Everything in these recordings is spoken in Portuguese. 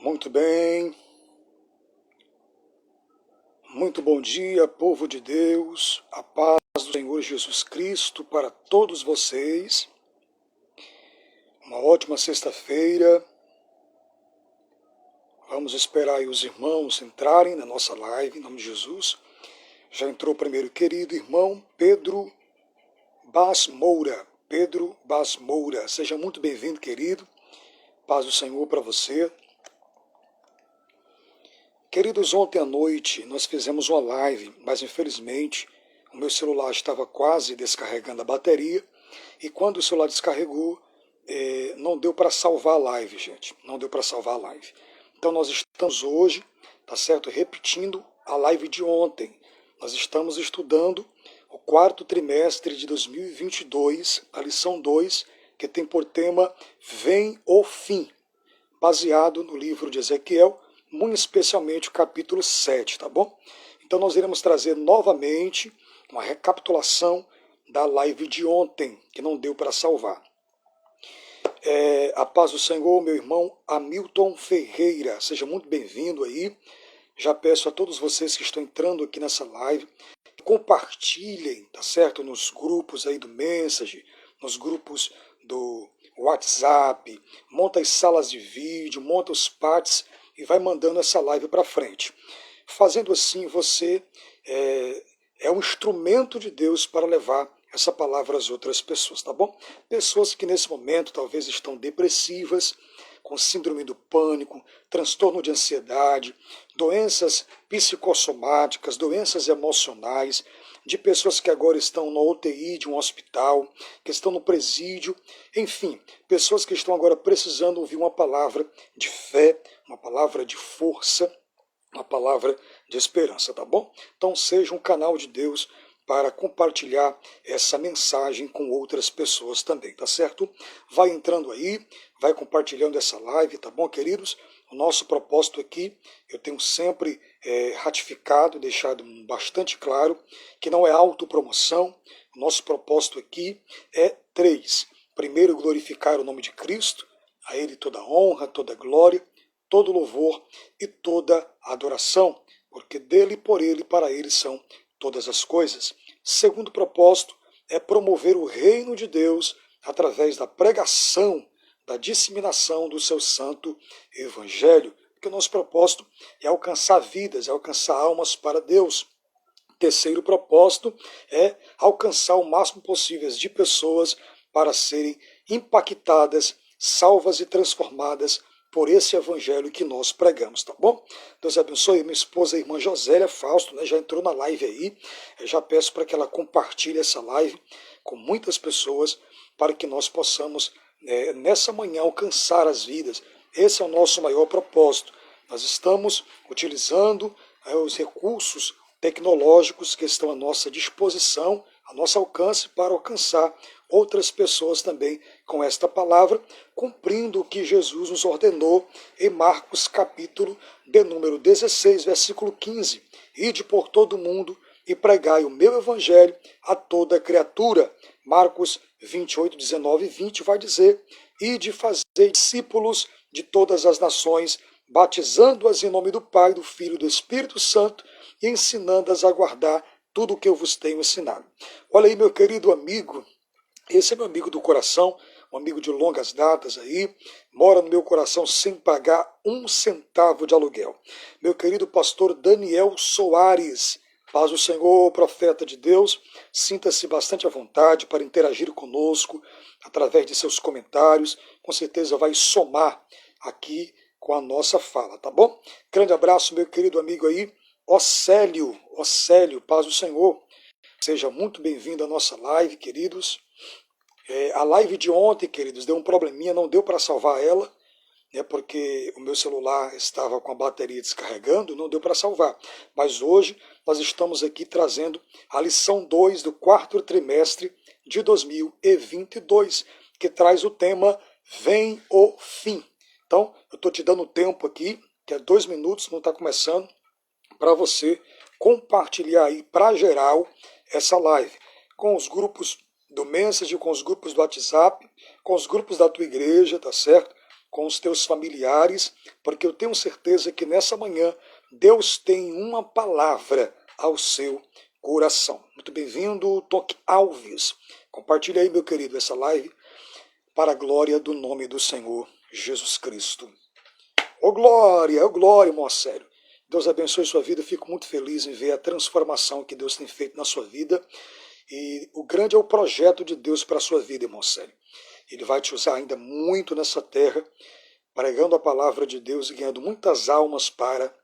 Muito bem, muito bom dia, povo de Deus, a paz do Senhor Jesus Cristo para todos vocês. Uma ótima sexta-feira. Vamos esperar aí os irmãos entrarem na nossa live, em nome de Jesus. Já entrou o primeiro querido irmão Pedro Bas Moura. Pedro Bas Moura, seja muito bem-vindo, querido. Paz do Senhor para você. Queridos, ontem à noite nós fizemos uma live, mas infelizmente o meu celular estava quase descarregando a bateria e quando o celular descarregou, não deu para salvar a live, gente. Não deu para salvar a live. Então nós estamos hoje, tá certo? Repetindo a live de ontem. Nós estamos estudando o quarto trimestre de 2022, a lição 2, que tem por tema Vem o Fim, baseado no livro de Ezequiel, muito especialmente o capítulo 7, tá bom? Então nós iremos trazer novamente uma recapitulação da live de ontem, que não deu para salvar. A paz do Senhor, meu irmão Hamilton Ferreira, seja muito bem-vindo aí. Já peço a todos vocês que estão entrando aqui nessa live, compartilhem, tá certo? Nos grupos aí do Message, nos grupos do WhatsApp, monta as salas de vídeo, monta os partes e vai mandando essa live para frente. Fazendo assim, você é um instrumento de Deus para levar essa palavra às outras pessoas, tá bom? Pessoas que nesse momento talvez estão depressivas, com síndrome do pânico, transtorno de ansiedade, doenças psicossomáticas, doenças emocionais, de pessoas que agora estão na UTI de um hospital, que estão no presídio, enfim, pessoas que estão agora precisando ouvir uma palavra de fé, uma palavra de força, uma palavra de esperança, tá bom? Então seja um canal de Deus para compartilhar essa mensagem com outras pessoas também, tá certo? Vai entrando aí, vai compartilhando essa live, tá bom, queridos? O nosso propósito aqui, eu tenho sempre ratificado, deixado bastante claro, que não é autopromoção. O nosso propósito aqui é 3. Primeiro, glorificar o nome de Cristo, a Ele toda honra, toda glória, todo louvor e toda adoração, porque dele, por ele, para ele são todas as coisas. Segundo propósito é promover o reino de Deus através da pregação, da disseminação do seu santo evangelho, porque o nosso propósito é alcançar vidas, é alcançar almas para Deus. Terceiro propósito é alcançar o máximo possível de pessoas para serem impactadas, salvas e transformadas por esse evangelho que nós pregamos, tá bom? Deus abençoe. Minha esposa, a irmã Josélia Fausto, né, já entrou na live aí. Eu já peço para que ela compartilhe essa live com muitas pessoas, para que nós possamos, nessa manhã, alcançar as vidas. Esse é o nosso maior propósito. Nós estamos utilizando os recursos tecnológicos que estão à nossa disposição, ao nosso alcance, para alcançar outras pessoas também com esta palavra, cumprindo o que Jesus nos ordenou em Marcos capítulo de número 16, versículo 15. Ide por todo o mundo e pregai o meu evangelho a toda criatura. Marcos 28, 19 e 20 vai dizer: ide fazer discípulos de todas as nações, batizando-as em nome do Pai, do Filho e do Espírito Santo, e ensinando-as a guardar tudo o que eu vos tenho ensinado. Olha aí, meu querido amigo, esse é meu amigo do coração, um amigo de longas datas aí, mora no meu coração sem pagar um centavo de aluguel. Meu querido pastor Daniel Soares, paz do Senhor, profeta de Deus, sinta-se bastante à vontade para interagir conosco através de seus comentários, com certeza vai somar aqui com a nossa fala, tá bom? Grande abraço, meu querido amigo aí, Océlio, paz do Senhor. Seja muito bem-vindo à nossa live, queridos. A live de ontem, queridos, deu um probleminha, não deu para salvar ela, né, porque o meu celular estava com a bateria descarregando, não deu para salvar. Mas hoje nós estamos aqui trazendo a lição 2 do quarto trimestre de 2022, que traz o tema Vem o Fim. Então, eu estou te dando tempo aqui, que é 2 minutos, não está começando, para você compartilhar aí para geral essa live com os grupos do Message, com os grupos do WhatsApp, com os grupos da tua igreja, tá certo? com os teus familiares, porque eu tenho certeza que nessa manhã Deus tem uma palavra ao seu coração. Muito bem-vindo, Toque Alves. Compartilhe aí, meu querido, essa live para a glória do nome do Senhor Jesus Cristo. Ô glória, irmão sério. Deus abençoe sua vida, eu fico muito feliz em ver a transformação que Deus tem feito na sua vida. E o grande é o projeto de Deus para a sua vida, irmão sério. Ele vai te usar ainda muito nessa terra, pregando a palavra de Deus e ganhando muitas almas para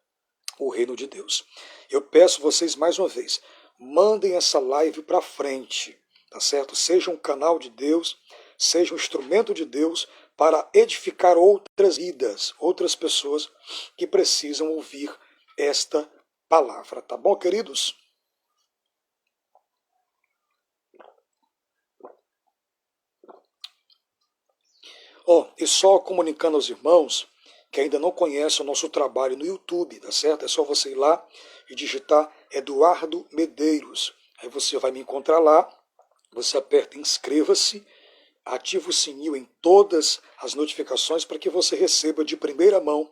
o reino de Deus. Eu peço vocês mais uma vez, mandem essa live para frente, tá certo? Seja um canal de Deus, seja um instrumento de Deus para edificar outras vidas, outras pessoas que precisam ouvir esta palavra, tá bom, queridos? E só comunicando aos irmãos que ainda não conhecem o nosso trabalho no YouTube, tá certo? É só você ir lá e digitar Eduardo Medeiros. Aí você vai me encontrar lá, você aperta inscreva-se, ativa o sininho em todas as notificações para que você receba de primeira mão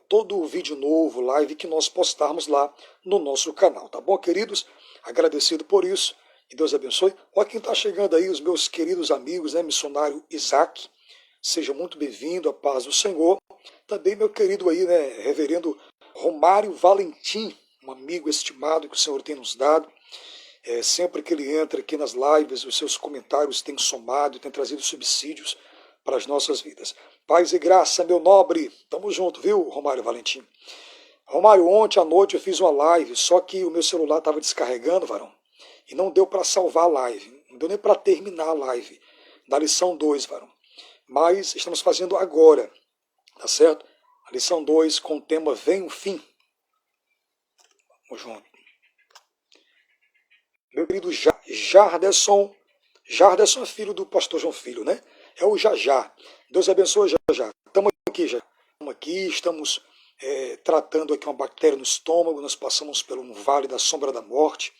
todo o vídeo novo, live que nós postarmos lá no nosso canal, tá bom, queridos? Agradecido por isso, que Deus abençoe. Olha quem está chegando aí, os meus queridos amigos, né, missionário Isaac, seja muito bem-vindo, a paz do Senhor. Também meu querido aí, né, reverendo Romário Valentim, um amigo estimado que o Senhor tem nos dado. Sempre que ele entra aqui nas lives, os seus comentários têm somado, têm trazido subsídios para as nossas vidas. Paz e graça, meu nobre. Tamo junto, viu, Romário Valentim? Romário, ontem à noite eu fiz uma live, só que o meu celular estava descarregando, varão, e não deu para salvar a live, não deu nem para terminar a live da lição 2, varão. Mas estamos fazendo agora, tá certo? A lição 2 com o tema Vem o Fim. Vamos junto. Meu querido Jarderson é filho do pastor João Filho, né? É o Jajá. Deus abençoe, Jajá. Estamos aqui, já. Estamos tratando aqui uma bactéria no estômago, nós passamos pelo vale da sombra da morte,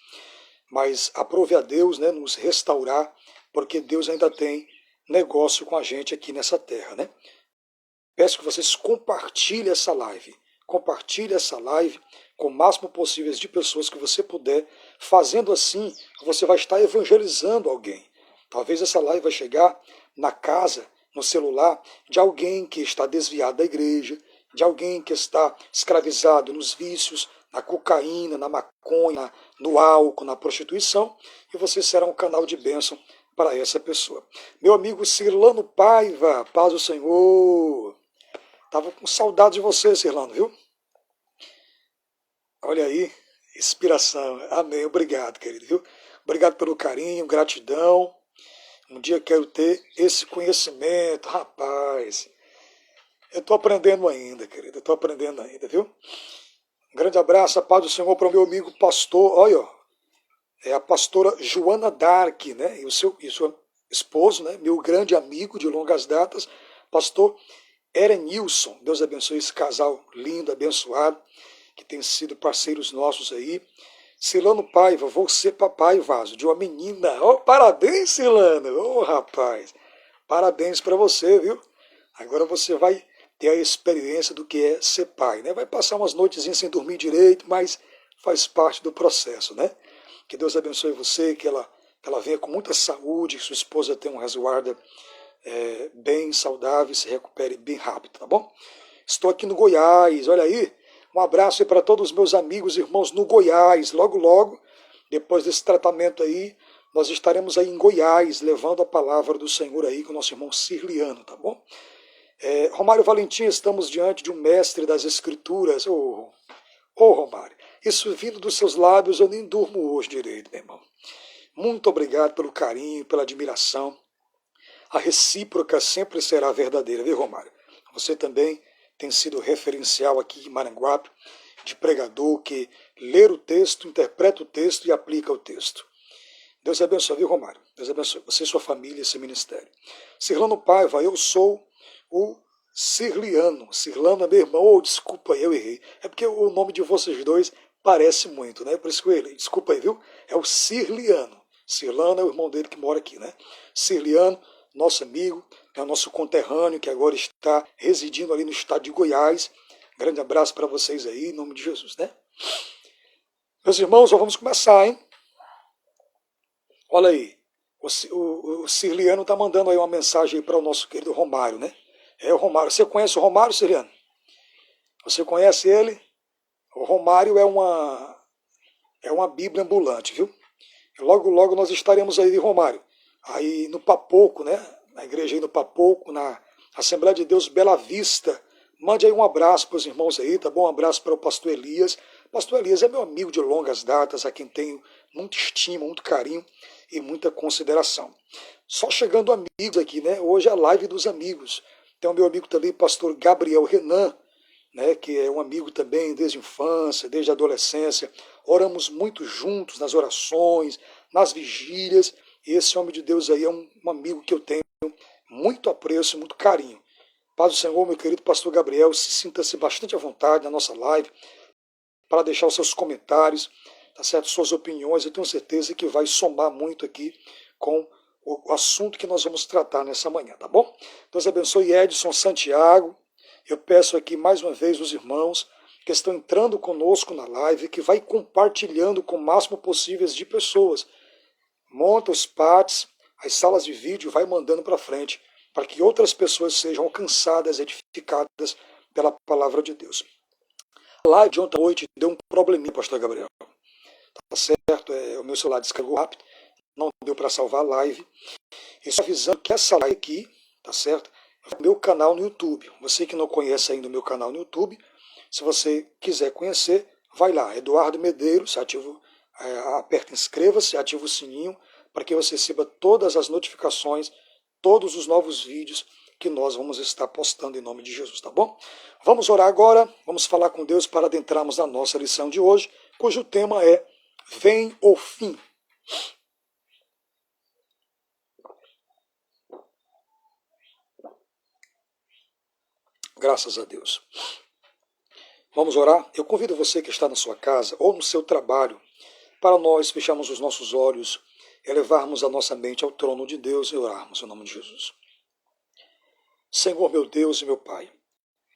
mas aprove a Deus, né, nos restaurar, porque Deus ainda tem negócio com a gente aqui nessa terra, né? Peço que vocês compartilhem essa live. Compartilhe essa live com o máximo possível de pessoas que você puder. Fazendo assim, você vai estar evangelizando alguém. Talvez essa live vai chegar na casa, no celular, de alguém que está desviado da igreja, de alguém que está escravizado nos vícios, na cocaína, na maconha, no álcool, na prostituição, e você será um canal de bênção para essa pessoa. Meu amigo Cirlano Paiva, paz do Senhor. Estava com saudade de você, Cirlano, viu? Olha aí, inspiração. Amém. Obrigado, querido, viu? Obrigado pelo carinho, gratidão. Um dia quero ter esse conhecimento, rapaz. Eu estou aprendendo ainda, querido. Eu estou aprendendo ainda, viu? Um grande abraço, a paz do Senhor para o meu amigo pastor. Olha, é a pastora Joana Dark, né? E o seu esposo, né? Meu grande amigo de longas datas, pastor Erenilson. Deus abençoe esse casal lindo, abençoado, que tem sido parceiros nossos aí. Silano Paiva, vou ser papai, vaso, de uma menina. Oh, parabéns, Silano. Oh, rapaz. Parabéns para você, viu? Agora você vai ter a experiência do que é ser pai, né? Vai passar umas noitezinhas sem dormir direito, mas faz parte do processo, né? Que Deus abençoe você, que ela venha com muita saúde, que sua esposa tenha um resguardo bem saudável e se recupere bem rápido, tá bom? Estou aqui no Goiás, olha aí. Um abraço aí para todos os meus amigos e irmãos no Goiás. Logo, logo, depois desse tratamento aí, nós estaremos aí em Goiás, levando a palavra do Senhor aí com o nosso irmão Cirliano, tá bom? Romário Valentim, estamos diante de um mestre das Escrituras. Romário, isso vindo dos seus lábios, eu nem durmo hoje direito, meu irmão. Muito obrigado pelo carinho, pela admiração. A recíproca sempre será verdadeira, viu, Romário? Você também tem sido referencial aqui em Maranguape, de pregador que lê o texto, interpreta o texto e aplica o texto. Deus abençoe, viu, Romário? Deus abençoe você e sua família, esse ministério. Cirlano Paiva, eu sou o Cirliano. Cirlano é meu irmão. Desculpa, eu errei. É porque o nome de vocês dois parece muito, né? Por isso que eu errei. Desculpa aí, viu? É o Cirliano. Cirlano é o irmão dele que mora aqui, né? Cirliano, nosso amigo, é o nosso conterrâneo que agora está residindo ali no estado de Goiás. Grande abraço para vocês aí, em nome de Jesus, né? Meus irmãos, já vamos começar, hein? Olha aí, o Cirliano está mandando aí uma mensagem para o nosso querido Romário, né? É o Romário. Você conhece o Romário, Cirliano? Você conhece ele? O Romário é uma Bíblia ambulante, viu? Logo, logo nós estaremos aí de Romário. Aí no Papoco, né? Na igreja aí no Papoco, na Assembleia de Deus Bela Vista. Mande aí um abraço para os irmãos aí, tá bom? Um abraço para o pastor Elias. Pastor Elias é meu amigo de longas datas, a quem tenho muita estima, muito carinho e muita consideração. Só chegando amigos aqui, né? Hoje é a live dos amigos. Tem o meu amigo também, pastor Gabriel Renan, né, que é um amigo também desde a infância, desde a adolescência. Oramos muito juntos nas orações, nas vigílias. E esse homem de Deus aí é um amigo que eu tenho muito apreço, muito carinho. Paz do Senhor, meu querido pastor Gabriel, sinta-se bastante à vontade na nossa live para deixar os seus comentários, tá certo? Suas opiniões. Eu tenho certeza que vai somar muito aqui com o assunto que nós vamos tratar nessa manhã, tá bom? Deus abençoe Edson Santiago. Eu peço aqui mais uma vez os irmãos que estão entrando conosco na live, que vai compartilhando com o máximo possível de pessoas. Monta os pats, as salas de vídeo, vai mandando para frente, para que outras pessoas sejam alcançadas, edificadas pela palavra de Deus. A live de ontem à noite deu um probleminha, pastor Gabriel. Tá certo? O meu celular descarregou rápido, não deu para salvar a live. E só avisando que essa live aqui, tá certo? É o meu canal no YouTube. Você que não conhece ainda o meu canal no YouTube, se você quiser conhecer, vai lá, Eduardo Medeiros, aperta inscreva-se, ativa o sininho, para que você receba todas as notificações, todos os novos vídeos que nós vamos estar postando em nome de Jesus, tá bom? Vamos orar agora, vamos falar com Deus para adentrarmos na nossa lição de hoje, cujo tema é Vem o Fim. Graças a Deus. Vamos orar? Eu convido você que está na sua casa ou no seu trabalho para nós fecharmos os nossos olhos, elevarmos a nossa mente ao trono de Deus e orarmos em nome de Jesus. Senhor meu Deus e meu Pai,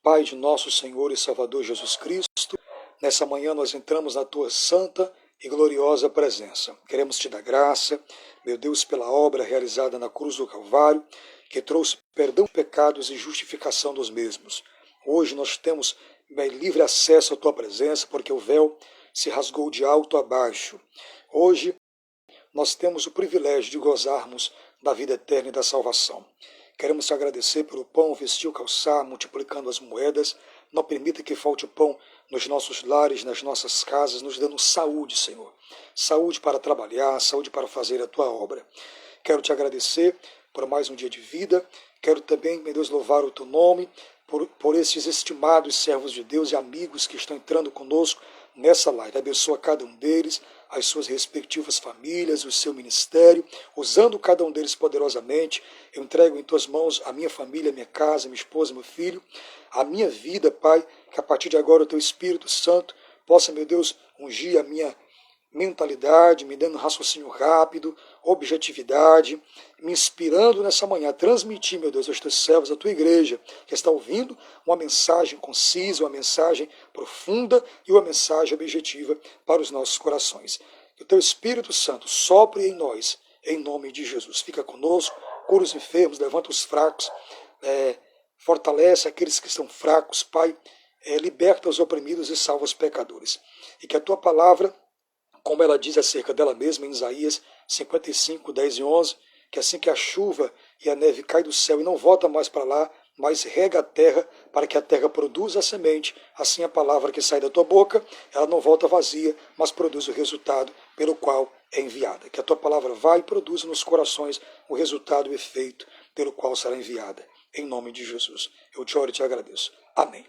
Pai de nosso Senhor e Salvador Jesus Cristo, nessa manhã nós entramos na Tua santa e gloriosa presença. Queremos Te dar graça, meu Deus, pela obra realizada na cruz do Calvário, que trouxe perdão de pecados e justificação dos mesmos. Hoje nós temos livre acesso à Tua presença, porque o véu se rasgou de alto a baixo. Hoje nós temos o privilégio de gozarmos da vida eterna e da salvação. Queremos te agradecer pelo pão, vestir, o calçar, multiplicando as moedas. Não permita que falte o pão nos nossos lares, nas nossas casas, nos dando saúde, Senhor. Saúde para trabalhar, saúde para fazer a Tua obra. Quero te agradecer por mais um dia de vida. Quero também, meu Deus, louvar o Teu nome por esses estimados servos de Deus e amigos que estão entrando conosco nessa live. Abençoa cada um deles, as suas respectivas famílias, o seu ministério, usando cada um deles poderosamente. Eu entrego em Tuas mãos a minha família, a minha casa, minha esposa, meu filho, a minha vida, Pai, que a partir de agora o Teu Espírito Santo possa, meu Deus, ungir a minha mentalidade, me dando raciocínio rápido, objetividade, me inspirando nessa manhã a transmitir, meu Deus, aos Teus servos, a Tua igreja, que está ouvindo uma mensagem concisa, uma mensagem profunda e uma mensagem objetiva para os nossos corações. Que o Teu Espírito Santo sopre em nós, em nome de Jesus. Fica conosco, cura os enfermos, levanta os fracos, fortalece aqueles que estão fracos, Pai, liberta os oprimidos e salva os pecadores. E que a Tua palavra, como ela diz acerca dela mesma em Isaías 55, 10 e 11, que assim que a chuva e a neve caem do céu e não volta mais para lá, mas rega a terra para que a terra produza a semente, assim a palavra que sai da tua boca, ela não volta vazia, mas produz o resultado pelo qual é enviada. Que a tua palavra vá e produza nos corações o resultado e o efeito pelo qual será enviada. Em nome de Jesus. Eu te oro e te agradeço. Amém.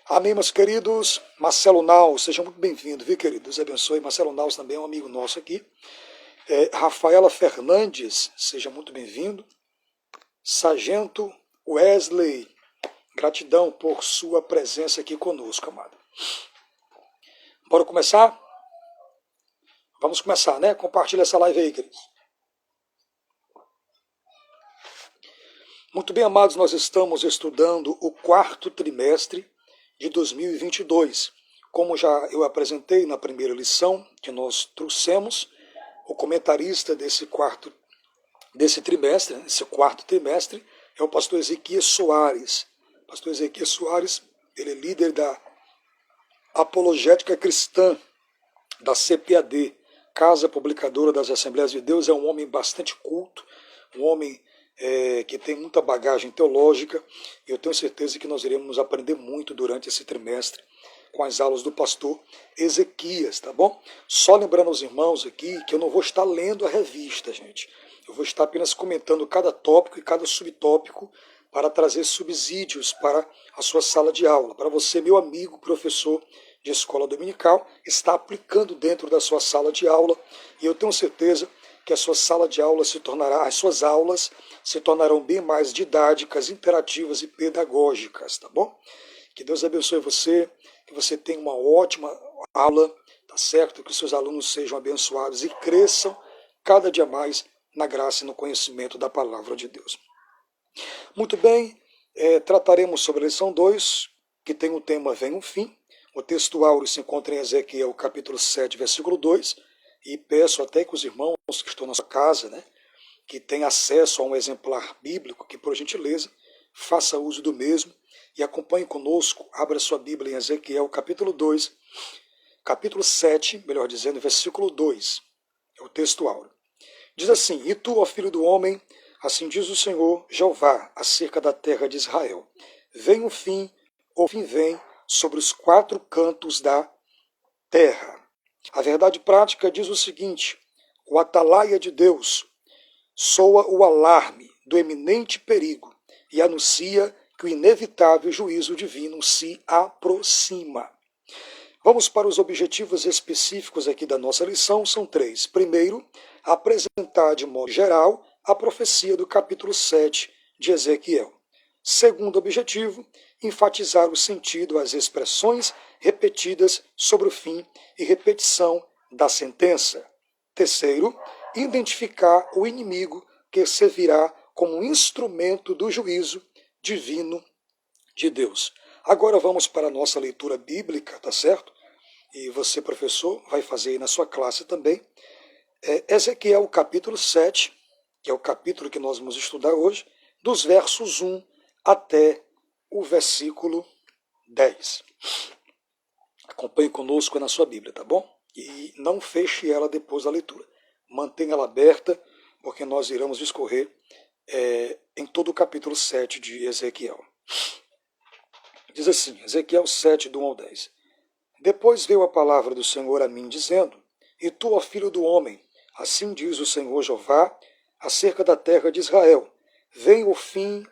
Amém, meus queridos. Marcelo Naus, seja muito bem-vindo, viu, querido? Deus abençoe. Marcelo Naus também é um amigo nosso aqui. Rafaela Fernandes, seja muito bem-vindo. Sargento Wesley, gratidão por sua presença aqui conosco, amado. Bora começar? Vamos começar, né? Compartilha essa live aí, queridos. Muito bem, amados, nós estamos estudando o quarto trimestre de 2022. Como já eu apresentei na primeira lição que nós trouxemos, o comentarista desse quarto trimestre, esse quarto trimestre, é o pastor Ezequias Soares. O pastor Ezequias Soares, ele é líder da Apologética Cristã, da CPAD, Casa Publicadora das Assembleias de Deus. É um homem bastante culto, um homem que tem muita bagagem teológica, e eu tenho certeza que nós iremos aprender muito durante esse trimestre com as aulas do pastor Ezequias, tá bom? Só lembrando aos irmãos aqui que eu não vou estar lendo a revista, gente. Eu vou estar apenas comentando cada tópico e cada subtópico para trazer subsídios para a sua sala de aula. Para você, meu amigo, professor de escola dominical, está aplicando dentro da sua sala de aula, e eu tenho certeza que a sua sala de aula as suas aulas se tornarão bem mais didáticas, interativas e pedagógicas, tá bom? Que Deus abençoe você, que você tenha uma ótima aula, tá certo? Que os seus alunos sejam abençoados e cresçam cada dia mais na graça e no conhecimento da palavra de Deus. Muito bem, trataremos sobre a lição 2, que tem o tema Vem o Fim. O texto áureo se encontra em Ezequiel, capítulo 7, versículo 2, e peço até que os irmãos que estão na sua casa, né, que têm acesso a um exemplar bíblico, que por gentileza faça uso do mesmo e acompanhe conosco, abra sua Bíblia em Ezequiel, capítulo 7, melhor dizendo, versículo 2, é o texto áureo. Diz assim: E tu, ó filho do homem, assim diz o Senhor Jeová, acerca da terra de Israel: Vem o fim vem sobre os quatro cantos da terra. A verdade prática diz o seguinte: o atalaia de Deus soa o alarme do eminente perigo e anuncia que o inevitável juízo divino se aproxima. Vamos para os objetivos específicos aqui da nossa lição, são 3. Primeiro, apresentar de modo geral a profecia do capítulo 7 de Ezequiel. Segundo objetivo, enfatizar o sentido às expressões repetidas sobre o fim e repetição da sentença. Terceiro, identificar o inimigo que servirá como instrumento do juízo divino de Deus. Agora vamos para a nossa leitura bíblica, tá certo? E você, professor, vai fazer aí na sua classe também. Ezequiel, capítulo 7, que é o capítulo que nós vamos estudar hoje, dos versos 1 até o versículo 10. Acompanhe conosco na sua Bíblia, tá bom? E não feche ela depois da leitura. Mantenha ela aberta, porque nós iremos discorrer em todo o capítulo 7 de Ezequiel. Diz assim, Ezequiel 7, do 1 ao 10. Depois veio a palavra do Senhor a mim, dizendo: E tu, ó filho do homem, assim diz o Senhor Jeová, acerca da terra de Israel: Vem o fim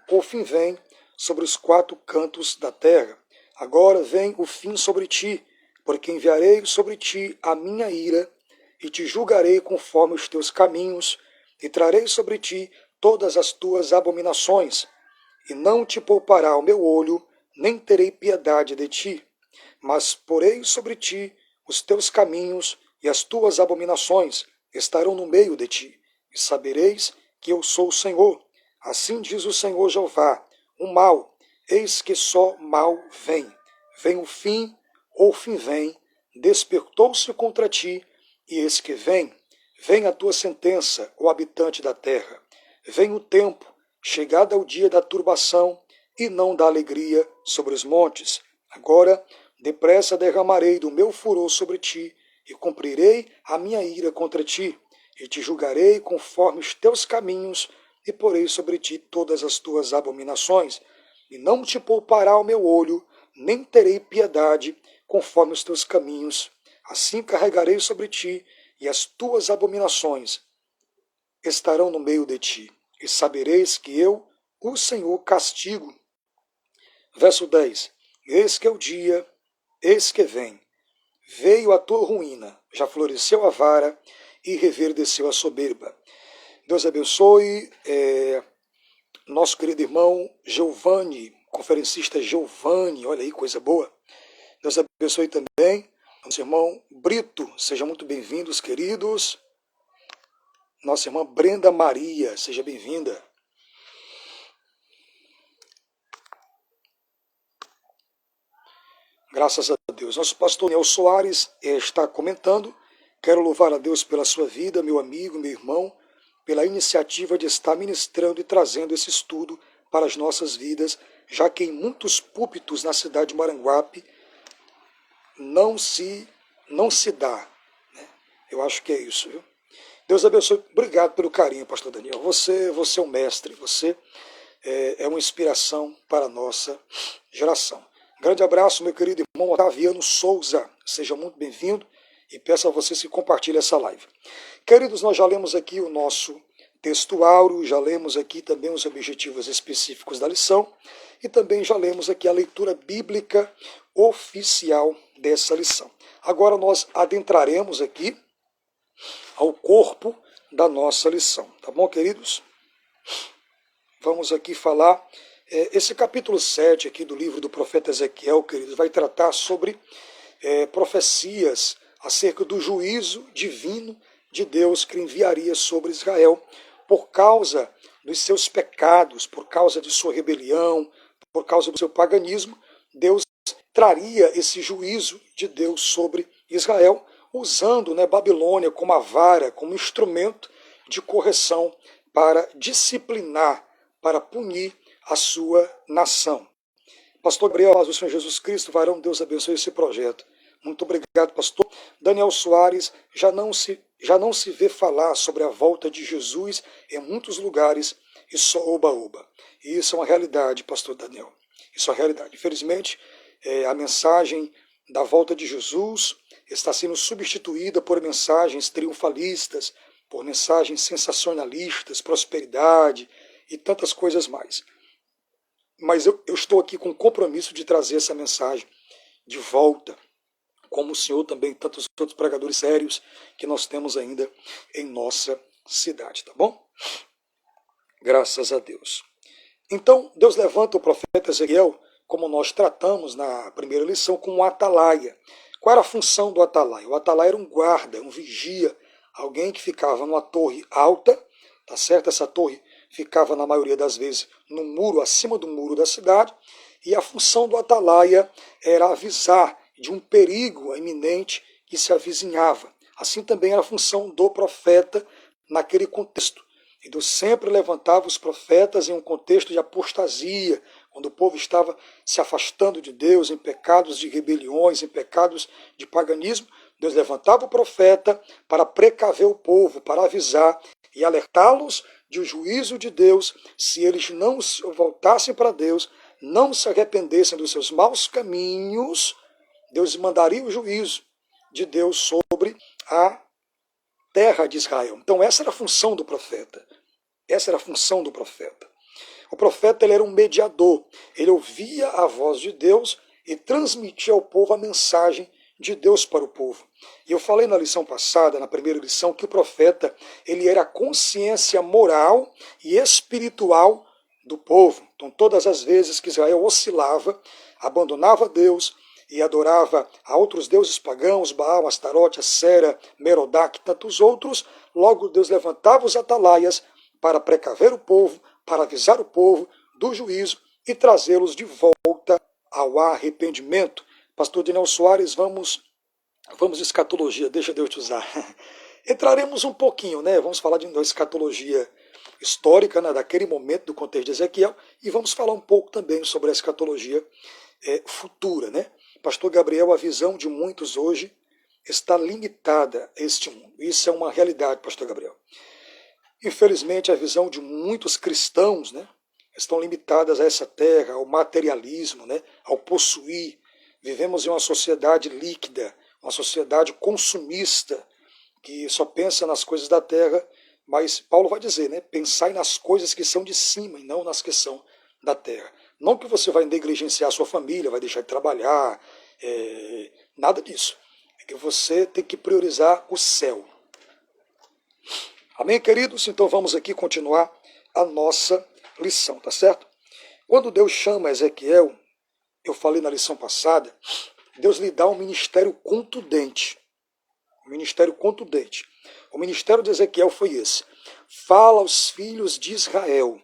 vem sobre os quatro cantos da terra. Agora vem o fim sobre ti, porque enviarei sobre ti a minha ira, e te julgarei conforme os teus caminhos, e trarei sobre ti todas as tuas abominações, e não te poupará o meu olho, nem terei piedade de ti, mas porei sobre ti os teus caminhos, e as tuas abominações estarão no meio de ti, e sabereis que eu sou o Senhor. Assim diz o Senhor Jeová: o mal, eis que só mal vem. Vem o fim vem, despertou-se contra ti, e eis que vem. Vem a tua sentença, ó habitante da terra. Vem o tempo, chegada o dia da turbação, e não da alegria sobre os montes. Agora, depressa derramarei do meu furor sobre ti, e cumprirei a minha ira contra ti, e te julgarei conforme os teus caminhos, e porei sobre ti todas as tuas abominações, e não te poupará o meu olho, nem terei piedade conforme os teus caminhos. Assim carregarei sobre ti, e as tuas abominações estarão no meio de ti, e sabereis que eu, o Senhor, castigo. Verso 10. Eis que é o dia, eis que vem. Veio a tua ruína, já floresceu a vara, e reverdeceu a soberba. Deus abençoe nosso querido irmão Giovanni, conferencista Giovanni, olha aí, coisa boa. Deus abençoe também nosso irmão Brito, sejam muito bem-vindos, queridos. Nossa irmã Brenda Maria, seja bem-vinda. Graças a Deus. Nosso pastor Daniel Soares está comentando: quero louvar a Deus pela sua vida, meu amigo, meu irmão, pela iniciativa de estar ministrando e trazendo esse estudo para as nossas vidas, já que em muitos púlpitos na cidade de Maranguape não se dá. Eu acho que é isso, viu? Deus abençoe. Obrigado pelo carinho, pastor Daniel. Você é um mestre, você é uma inspiração para a nossa geração. Grande abraço, meu querido irmão Otaviano Souza. Seja muito bem-vindo e peço a vocês que compartilhem essa live. Queridos, nós já lemos aqui o nosso texto áureo, já lemos aqui também os objetivos específicos da lição e também já lemos aqui a leitura bíblica oficial dessa lição. Agora nós adentraremos aqui ao corpo da nossa lição, tá bom, queridos? Vamos aqui falar, esse capítulo 7 aqui do livro do profeta Ezequiel, queridos, vai tratar sobre profecias acerca do juízo divino de Deus que enviaria sobre Israel por causa dos seus pecados, por causa de sua rebelião, por causa do seu paganismo. Deus traria esse juízo de Deus sobre Israel, usando Babilônia como a vara, como instrumento de correção para disciplinar, para punir a sua nação. Pastor Gabriel, do Senhor Jesus Cristo, varão, Deus abençoe esse projeto. Muito obrigado, pastor. Daniel Soares, já não se vê falar sobre a volta de Jesus em muitos lugares e só oba-oba. E isso é uma realidade, pastor Daniel. Isso é uma realidade. Infelizmente, a mensagem da volta de Jesus está sendo substituída por mensagens triunfalistas, por mensagens sensacionalistas, prosperidade e tantas coisas mais. Mas eu estou aqui com o compromisso de trazer essa mensagem de volta, como o senhor também, tantos outros pregadores sérios que nós temos ainda em nossa cidade, tá bom? Graças a Deus. Então, Deus levanta o profeta Ezequiel, como nós tratamos na primeira lição, como um atalaia. Qual era a função do atalaia? O atalaia era um guarda, um vigia, alguém que ficava numa torre alta, tá certo? Essa torre ficava, na maioria das vezes, no muro, acima do muro da cidade, e a função do atalaia era avisar de um perigo iminente que se avizinhava. Assim também era a função do profeta naquele contexto. E Deus sempre levantava os profetas em um contexto de apostasia, quando o povo estava se afastando de Deus, em pecados de rebeliões, em pecados de paganismo. Deus levantava o profeta para precaver o povo, para avisar e alertá-los de o juízo de Deus, se eles não voltassem para Deus, não se arrependessem dos seus maus caminhos, Deus mandaria o juízo de Deus sobre a terra de Israel. Então essa era a função do profeta. Essa era a função do profeta. O profeta ele era um mediador. Ele ouvia a voz de Deus e transmitia ao povo a mensagem de Deus para o povo. E eu falei na lição passada, na primeira lição, que o profeta ele era a consciência moral e espiritual do povo. Então todas as vezes que Israel oscilava, abandonava Deus e adorava a outros deuses pagãos, Baal, Astarote, Assera, Merodach e tantos outros, logo Deus levantava os atalaias para precaver o povo, para avisar o povo do juízo e trazê-los de volta ao arrependimento. Pastor Daniel Soares, vamos de escatologia, deixa Deus te usar. Entraremos um pouquinho, vamos falar de escatologia histórica, daquele momento do contexto de Ezequiel, e vamos falar um pouco também sobre a escatologia futura, Pastor Gabriel, a visão de muitos hoje está limitada a este mundo. Isso é uma realidade, pastor Gabriel. Infelizmente, a visão de muitos cristãos estão limitadas a essa terra, ao materialismo, ao possuir. Vivemos em uma sociedade líquida, uma sociedade consumista, que só pensa nas coisas da terra, mas Paulo vai dizer, pensai nas coisas que são de cima e não nas que são da terra. Não que você vai negligenciar a sua família, vai deixar de trabalhar, nada disso. É que você tem que priorizar o céu. Amém, queridos? Então vamos aqui continuar a nossa lição, tá certo? Quando Deus chama Ezequiel, eu falei na lição passada, Deus lhe dá um ministério contundente. Um ministério contundente. O ministério de Ezequiel foi esse. Fala aos filhos de Israel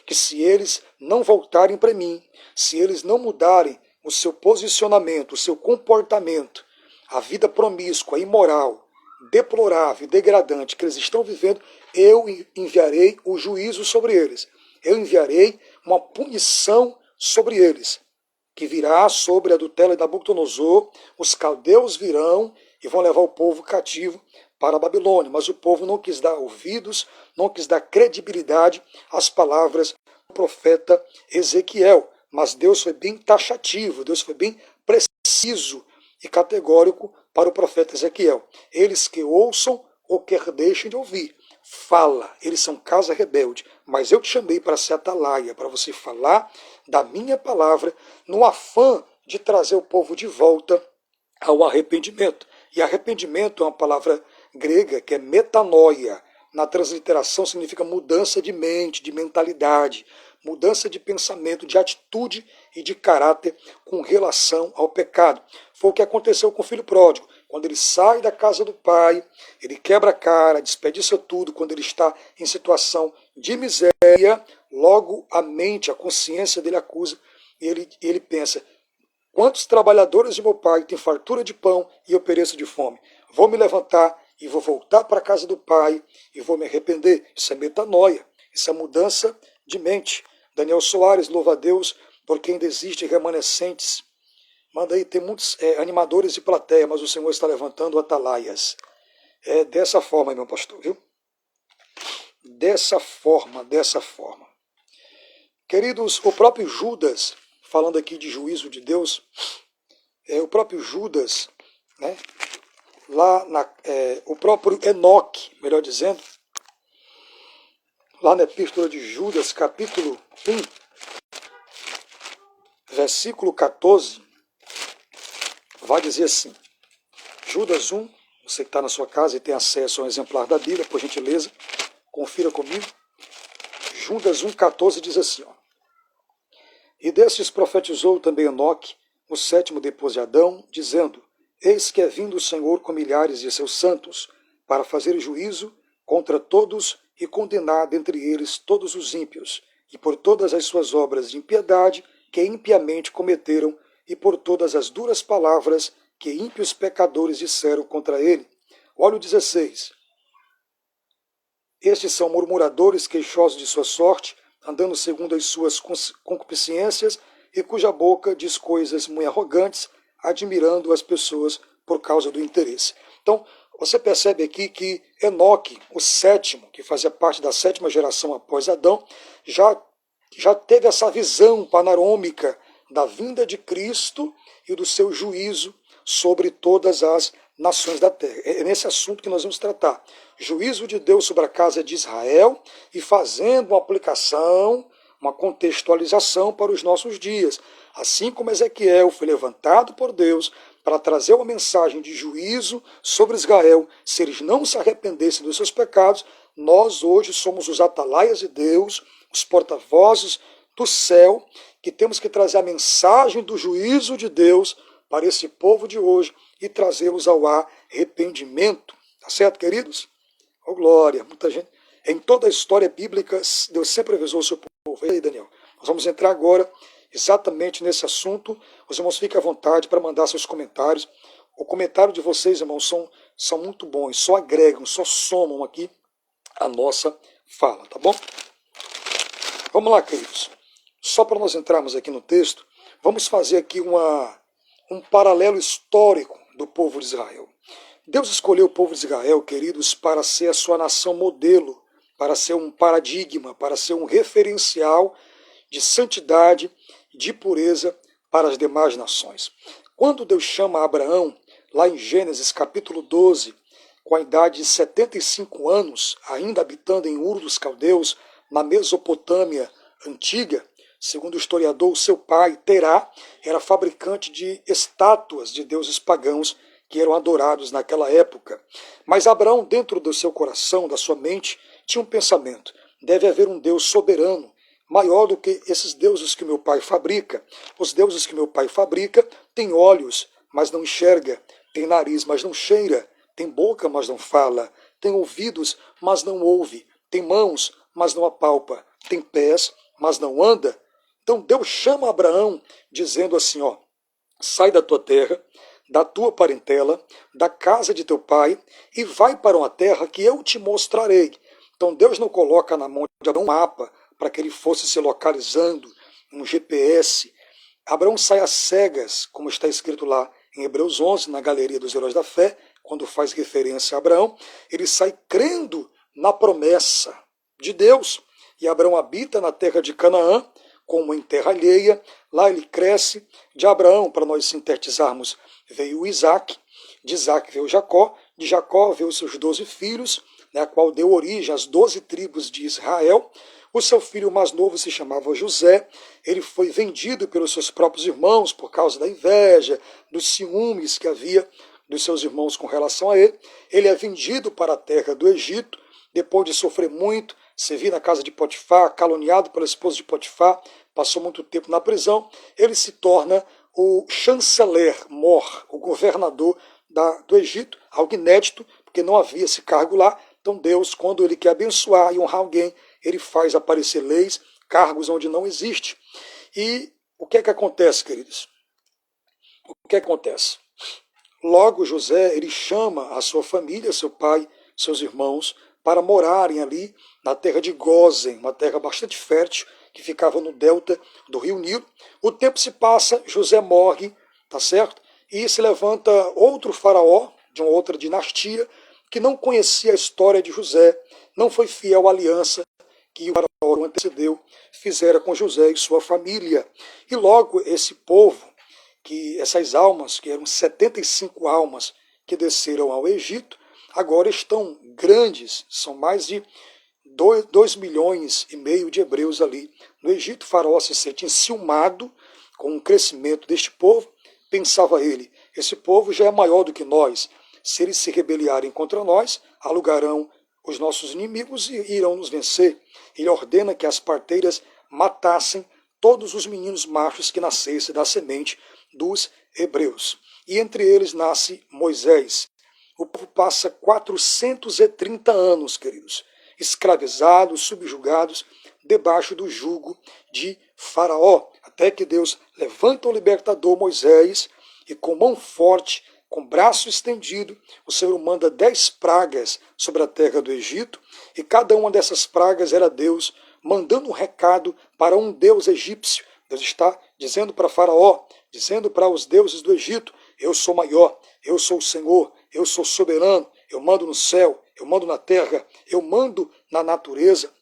que se eles não voltarem para mim, se eles não mudarem o seu posicionamento, o seu comportamento, a vida promíscua, imoral, deplorável, degradante que eles estão vivendo, eu enviarei o juízo sobre eles. Eu enviarei uma punição sobre eles, que virá sobre a tutela de Nabucodonosor. Os caldeus virão e vão levar o povo cativo para a Babilônia. Mas o povo não quis dar ouvidos, não quis dar credibilidade às palavras do profeta Ezequiel. Mas Deus foi bem taxativo, Deus foi bem preciso e categórico para o profeta Ezequiel. Eles que ouçam ou quer deixem de ouvir, fala, eles são casa rebelde, mas eu te chamei para ser atalaia, para você falar da minha palavra, no afã de trazer o povo de volta ao arrependimento. E arrependimento é uma palavra grega que é metanoia. Na transliteração significa mudança de mente, de mentalidade, mudança de pensamento, de atitude e de caráter com relação ao pecado. Foi o que aconteceu com o filho pródigo. Quando ele sai da casa do pai, ele quebra a cara, desperdiça tudo, quando ele está em situação de miséria, logo a mente, a consciência dele acusa, e ele pensa: quantos trabalhadores de meu pai têm fartura de pão e eu pereço de fome? Vou me levantar e vou voltar para a casa do pai e vou me arrepender. Isso é metanoia, isso é mudança de mente. Daniel Soares, louva a Deus porque ainda existem remanescentes. Manda aí, tem muitos animadores de plateia, mas o Senhor está levantando atalaias. É dessa forma, meu pastor, viu? Dessa forma. Queridos, o próprio Judas, falando aqui de juízo de Deus, o próprio Judas, né, o próprio Enoque, melhor dizendo, lá na Epístola de Judas, capítulo 1, versículo 14, vai dizer assim, Judas 1, você que está na sua casa e tem acesso a um exemplar da Bíblia, por gentileza, confira comigo. Judas 1,14 diz assim, ó, e destes profetizou também Enoque, o sétimo depois de Adão, dizendo, eis que é vindo o Senhor com milhares de seus santos, para fazer juízo contra todos e condenar dentre eles todos os ímpios, e por todas as suas obras de impiedade que impiamente cometeram, e por todas as duras palavras que ímpios pecadores disseram contra ele. Olha o 16. Estes são murmuradores queixosos de sua sorte, andando segundo as suas concupiscências, e cuja boca diz coisas muito arrogantes, admirando as pessoas por causa do interesse. Então, você percebe aqui que Enoque, o sétimo, que fazia parte da sétima geração após Adão, já teve essa visão panorâmica da vinda de Cristo e do seu juízo sobre todas as nações da terra. É nesse assunto que nós vamos tratar. Juízo de Deus sobre a casa de Israel e fazendo uma aplicação, uma contextualização para os nossos dias. Assim como Ezequiel foi levantado por Deus para trazer uma mensagem de juízo sobre Israel, se eles não se arrependessem dos seus pecados, nós hoje somos os atalaias de Deus, os porta-vozes do céu, que temos que trazer a mensagem do juízo de Deus para esse povo de hoje e trazê-los ao arrependimento. Tá certo, queridos? Oh, glória! Muita gente. Em toda a história bíblica, Deus sempre avisou o seu povo. E aí, Daniel? Nós vamos entrar agora exatamente nesse assunto. Os irmãos fiquem à vontade para mandar seus comentários. O comentário de vocês, irmãos, são muito bons, só agregam, só somam aqui a nossa fala, tá bom? Vamos lá, queridos. Só para nós entrarmos aqui no texto, vamos fazer aqui um paralelo histórico do povo de Israel. Deus escolheu o povo de Israel, queridos, para ser a sua nação modelo, para ser um paradigma, para ser um referencial de santidade, de pureza para as demais nações. Quando Deus chama Abraão, lá em Gênesis capítulo 12, com a idade de 75 anos, ainda habitando em Ur dos Caldeus, na Mesopotâmia antiga, segundo o historiador, seu pai, Terá, era fabricante de estátuas de deuses pagãos que eram adorados naquela época. Mas Abraão, dentro do seu coração, da sua mente, tinha um pensamento: deve haver um Deus soberano, maior do que esses deuses que meu pai fabrica. Os deuses que meu pai fabrica têm olhos, mas não enxerga, tem nariz, mas não cheira, tem boca, mas não fala, tem ouvidos, mas não ouve, tem mãos, mas não apalpa, tem pés, mas não anda. Então Deus chama Abraão dizendo assim, ó, sai da tua terra, da tua parentela, da casa de teu pai, e vai para uma terra que eu te mostrarei. Então Deus não coloca na mão de Abraão um mapa para que ele fosse se localizando, um GPS. Abraão sai às cegas, como está escrito lá em Hebreus 11, na galeria dos heróis da fé, quando faz referência a Abraão, ele sai crendo na promessa de Deus. E Abraão habita na terra de Canaã, como em terra alheia, lá ele cresce. De Abraão, para nós sintetizarmos, veio Isaac, de Isaac veio Jacó, de Jacó veio os seus 12 filhos, né, a qual deu origem às 12 tribos de Israel. O seu filho mais novo se chamava José, ele foi vendido pelos seus próprios irmãos por causa da inveja, dos ciúmes que havia dos seus irmãos com relação a ele. Ele é vendido para a terra do Egito, depois de sofrer muito, servir na casa de Potifar, caluniado pela esposa de Potifar, passou muito tempo na prisão, ele se torna o chanceler mor, o governador do Egito, algo inédito, porque não havia esse cargo lá. Então Deus, quando ele quer abençoar e honrar alguém, ele faz aparecer leis, cargos onde não existe. E o que é que acontece, queridos? O que acontece? Logo José, ele chama a sua família, seu pai, seus irmãos, para morarem ali na terra de Gósen, uma terra bastante fértil, que ficava no delta do rio Nilo. O tempo se passa, José morre, tá certo? E se levanta outro faraó, de uma outra dinastia, que não conhecia a história de José, não foi fiel à aliança que o faraó o antecedeu, fizera com José e sua família. E logo esse povo, que essas almas, que eram 75 almas que desceram ao Egito, agora estão grandes, são mais de 2,5 milhões de hebreus ali no Egito. O faraó se sente enciumado com o crescimento deste povo. Pensava ele, esse povo já é maior do que nós, se eles se rebeliarem contra nós, alugarão os nossos inimigos e irão nos vencer. Ele ordena que as parteiras matassem todos os meninos machos que nascessem da semente dos hebreus. E entre eles nasce Moisés. O povo passa 430 anos, queridos, escravizados, subjugados, debaixo do jugo de Faraó, até que Deus levanta o libertador Moisés e com mão forte, com braço estendido, o Senhor manda 10 pragas sobre a terra do Egito, e cada uma dessas pragas era Deus mandando um recado para um deus egípcio. Deus está dizendo para Faraó, dizendo para os deuses do Egito, eu sou maior, eu sou o Senhor, eu sou soberano, eu mando no céu, eu mando na terra, eu mando na natureza.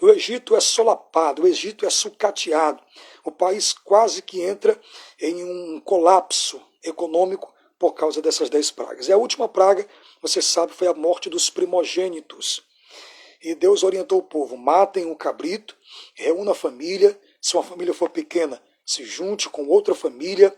O Egito é solapado, o Egito é sucateado. O país quase que entra em um colapso econômico por causa dessas 10 pragas. E a última praga, você sabe, foi a morte dos primogênitos. E Deus orientou o povo, matem um cabrito, reúna a família, se uma família for pequena, se junte com outra família,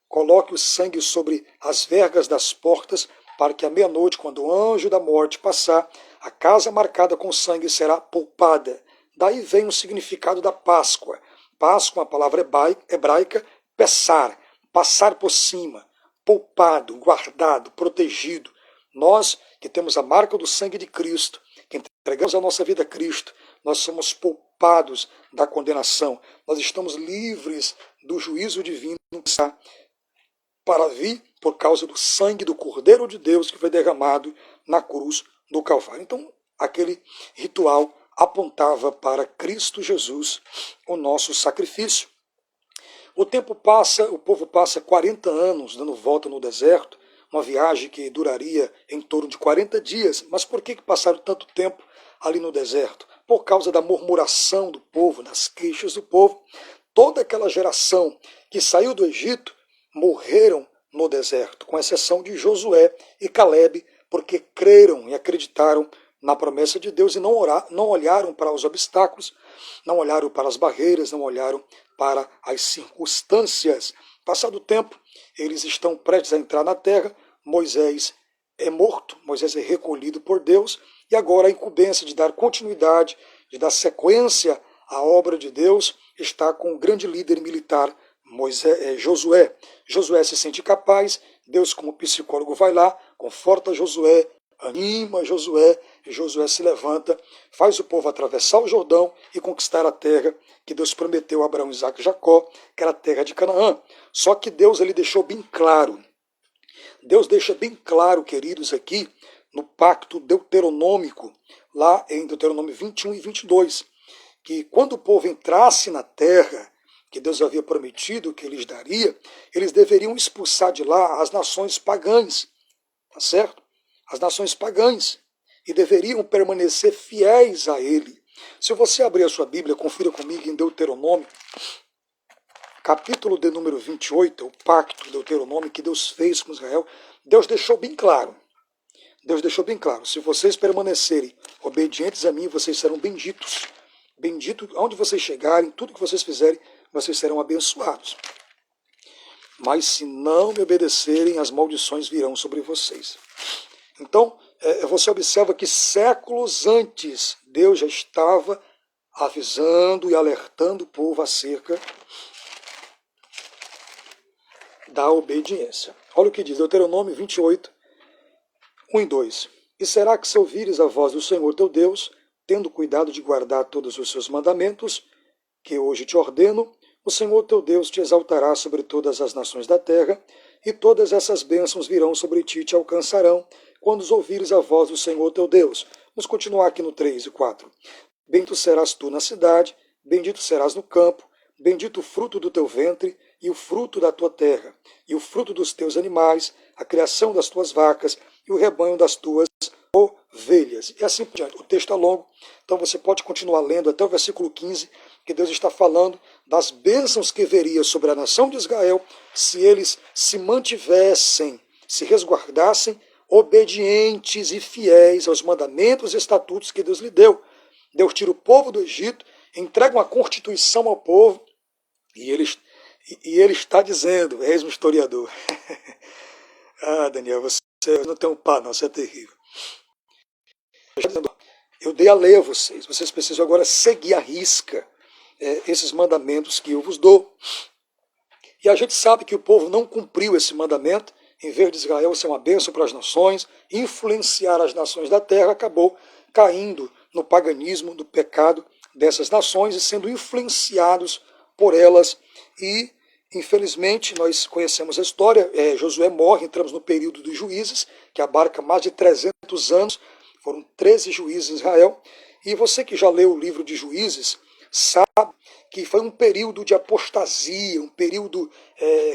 coloque o sangue sobre as vergas das portas, para que à meia-noite, quando o anjo da morte passar, a casa marcada com sangue será poupada. Daí vem o significado da Páscoa. Páscoa, uma palavra hebraica, pessar, passar por cima, poupado, guardado, protegido. Nós que temos a marca do sangue de Cristo, que entregamos a nossa vida a Cristo, nós somos poupados da condenação. Nós estamos livres do juízo divino que está para vir por causa do sangue do Cordeiro de Deus que foi derramado na cruz do Calvário. Então, aquele ritual apontava para Cristo Jesus, o nosso sacrifício. O tempo passa, o povo passa 40 anos dando volta no deserto, uma viagem que duraria em torno de 40 dias. Mas por que passaram tanto tempo ali no deserto? Por causa da murmuração do povo, das queixas do povo. Toda aquela geração que saiu do Egito morreram no deserto, com exceção de Josué e Calebe, porque creram e acreditaram na promessa de Deus e não olharam para os obstáculos, não olharam para as barreiras, não olharam para as circunstâncias. Passado o tempo, eles estão prestes a entrar na terra, Moisés é morto, Moisés é recolhido por Deus, e agora a incumbência de dar continuidade, de dar sequência à obra de Deus, está com o grande líder militar, Josué. Josué se sente capaz, Deus como psicólogo vai lá, conforta Josué, anima Josué, e Josué se levanta, faz o povo atravessar o Jordão e conquistar a terra que Deus prometeu a Abraão, Isaque e Jacó, que era a terra de Canaã. Só que Deus ele deixou bem claro, Deus deixa bem claro, queridos, aqui no pacto deuteronômico, lá em Deuteronômio 21 e 22, que quando o povo entrasse na terra que Deus havia prometido que eles daria, eles deveriam expulsar de lá as nações pagãs, tá certo? As nações pagãs, e deveriam permanecer fiéis a ele. Se você abrir a sua Bíblia, confira comigo em Deuteronômio, capítulo de número 28, o pacto deuteronômico que Deus fez com Israel, Deus deixou bem claro. Deus deixou bem claro, se vocês permanecerem obedientes a mim, vocês serão benditos. Bendito, onde vocês chegarem, tudo que vocês fizerem, vocês serão abençoados. Mas se não me obedecerem, as maldições virão sobre vocês. Então, você observa que séculos antes, Deus já estava avisando e alertando o povo acerca da obediência. Olha o que diz Deuteronômio 28, 1 e 2. E será que se ouvires a voz do Senhor teu Deus, tendo cuidado de guardar todos os seus mandamentos, que hoje te ordeno, o Senhor teu Deus te exaltará sobre todas as nações da terra, e todas essas bênçãos virão sobre ti e te alcançarão, quando os ouvires a voz do Senhor teu Deus. Vamos continuar aqui no 3 e 4. Bendito serás tu na cidade, bendito serás no campo, bendito o fruto do teu ventre, e o fruto da tua terra, e o fruto dos teus animais, a criação das tuas vacas, e o rebanho das tuas ovelhas. E assim por diante. O texto é longo, então você pode continuar lendo até o versículo 15, que Deus está falando das bênçãos que viria sobre a nação de Israel se eles se mantivessem, se resguardassem, obedientes e fiéis aos mandamentos e estatutos que Deus lhe deu. Deus tira o povo do Egito, entrega uma constituição ao povo, e ele está dizendo, eis-me historiador. Ah, Daniel, você não tem um pá, não, você é terrível. Eu dei a lei a vocês, vocês precisam agora seguir à risca esses mandamentos que eu vos dou. E a gente sabe que o povo não cumpriu esse mandamento, em vez de Israel ser uma bênção para as nações, influenciar as nações da terra, acabou caindo no paganismo, no pecado dessas nações e sendo influenciados por elas. E, infelizmente, nós conhecemos a história, Josué morre, entramos no período dos juízes, que abarca mais de 300 anos, foram 13 juízes em Israel, e você que já leu o livro de Juízes, sabe que foi um período de apostasia, um período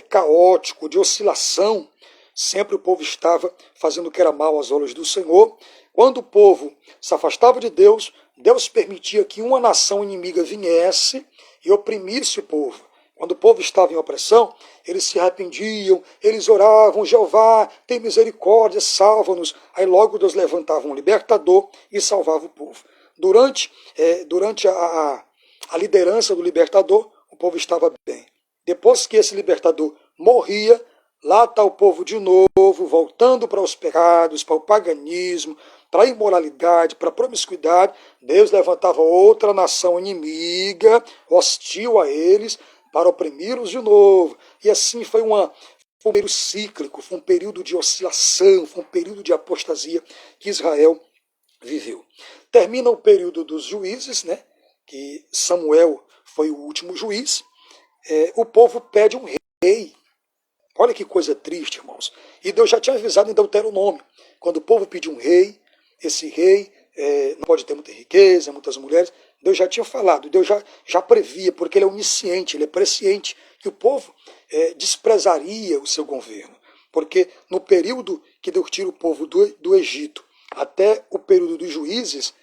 caótico, de oscilação. Sempre o povo estava fazendo o que era mal aos olhos do Senhor. Quando o povo se afastava de Deus, Deus permitia que uma nação inimiga viesse e oprimisse o povo. Quando o povo estava em opressão, eles se arrependiam, eles oravam, Jeová, tem misericórdia, salva-nos. Aí logo Deus levantava um libertador e salvava o povo. Durante a liderança do libertador, o povo estava bem. Depois que esse libertador morria, lá está o povo de novo, voltando para os pecados, para o paganismo, para a imoralidade, para a promiscuidade. Deus levantava outra nação inimiga, hostil a eles, para oprimi-los de novo. E assim foi um período cíclico, foi um período de oscilação, foi um período de apostasia que Israel viveu. Termina o período dos juízes, né, que Samuel foi o último juiz. O povo pede um rei. Olha que coisa triste, irmãos. E Deus já tinha avisado em Deuteronômio. Quando o povo pediu um rei, esse rei não pode ter muita riqueza, muitas mulheres. Deus já tinha falado, Deus já previa, porque ele é onisciente, ele é presciente, que o povo desprezaria o seu governo. Porque no período que Deus tira o povo do Egito até o período dos juízes,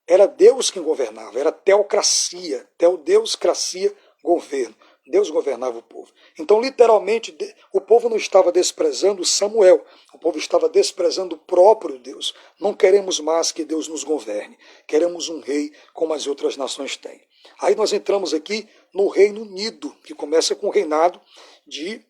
era Deus quem governava, era teocracia, teodeuscracia, governo. Deus governava o povo. Então, literalmente, o povo não estava desprezando Samuel, o povo estava desprezando o próprio Deus. Não queremos mais que Deus nos governe, queremos um rei como as outras nações têm. Aí nós entramos aqui no Reino Unido, que começa com o reinado de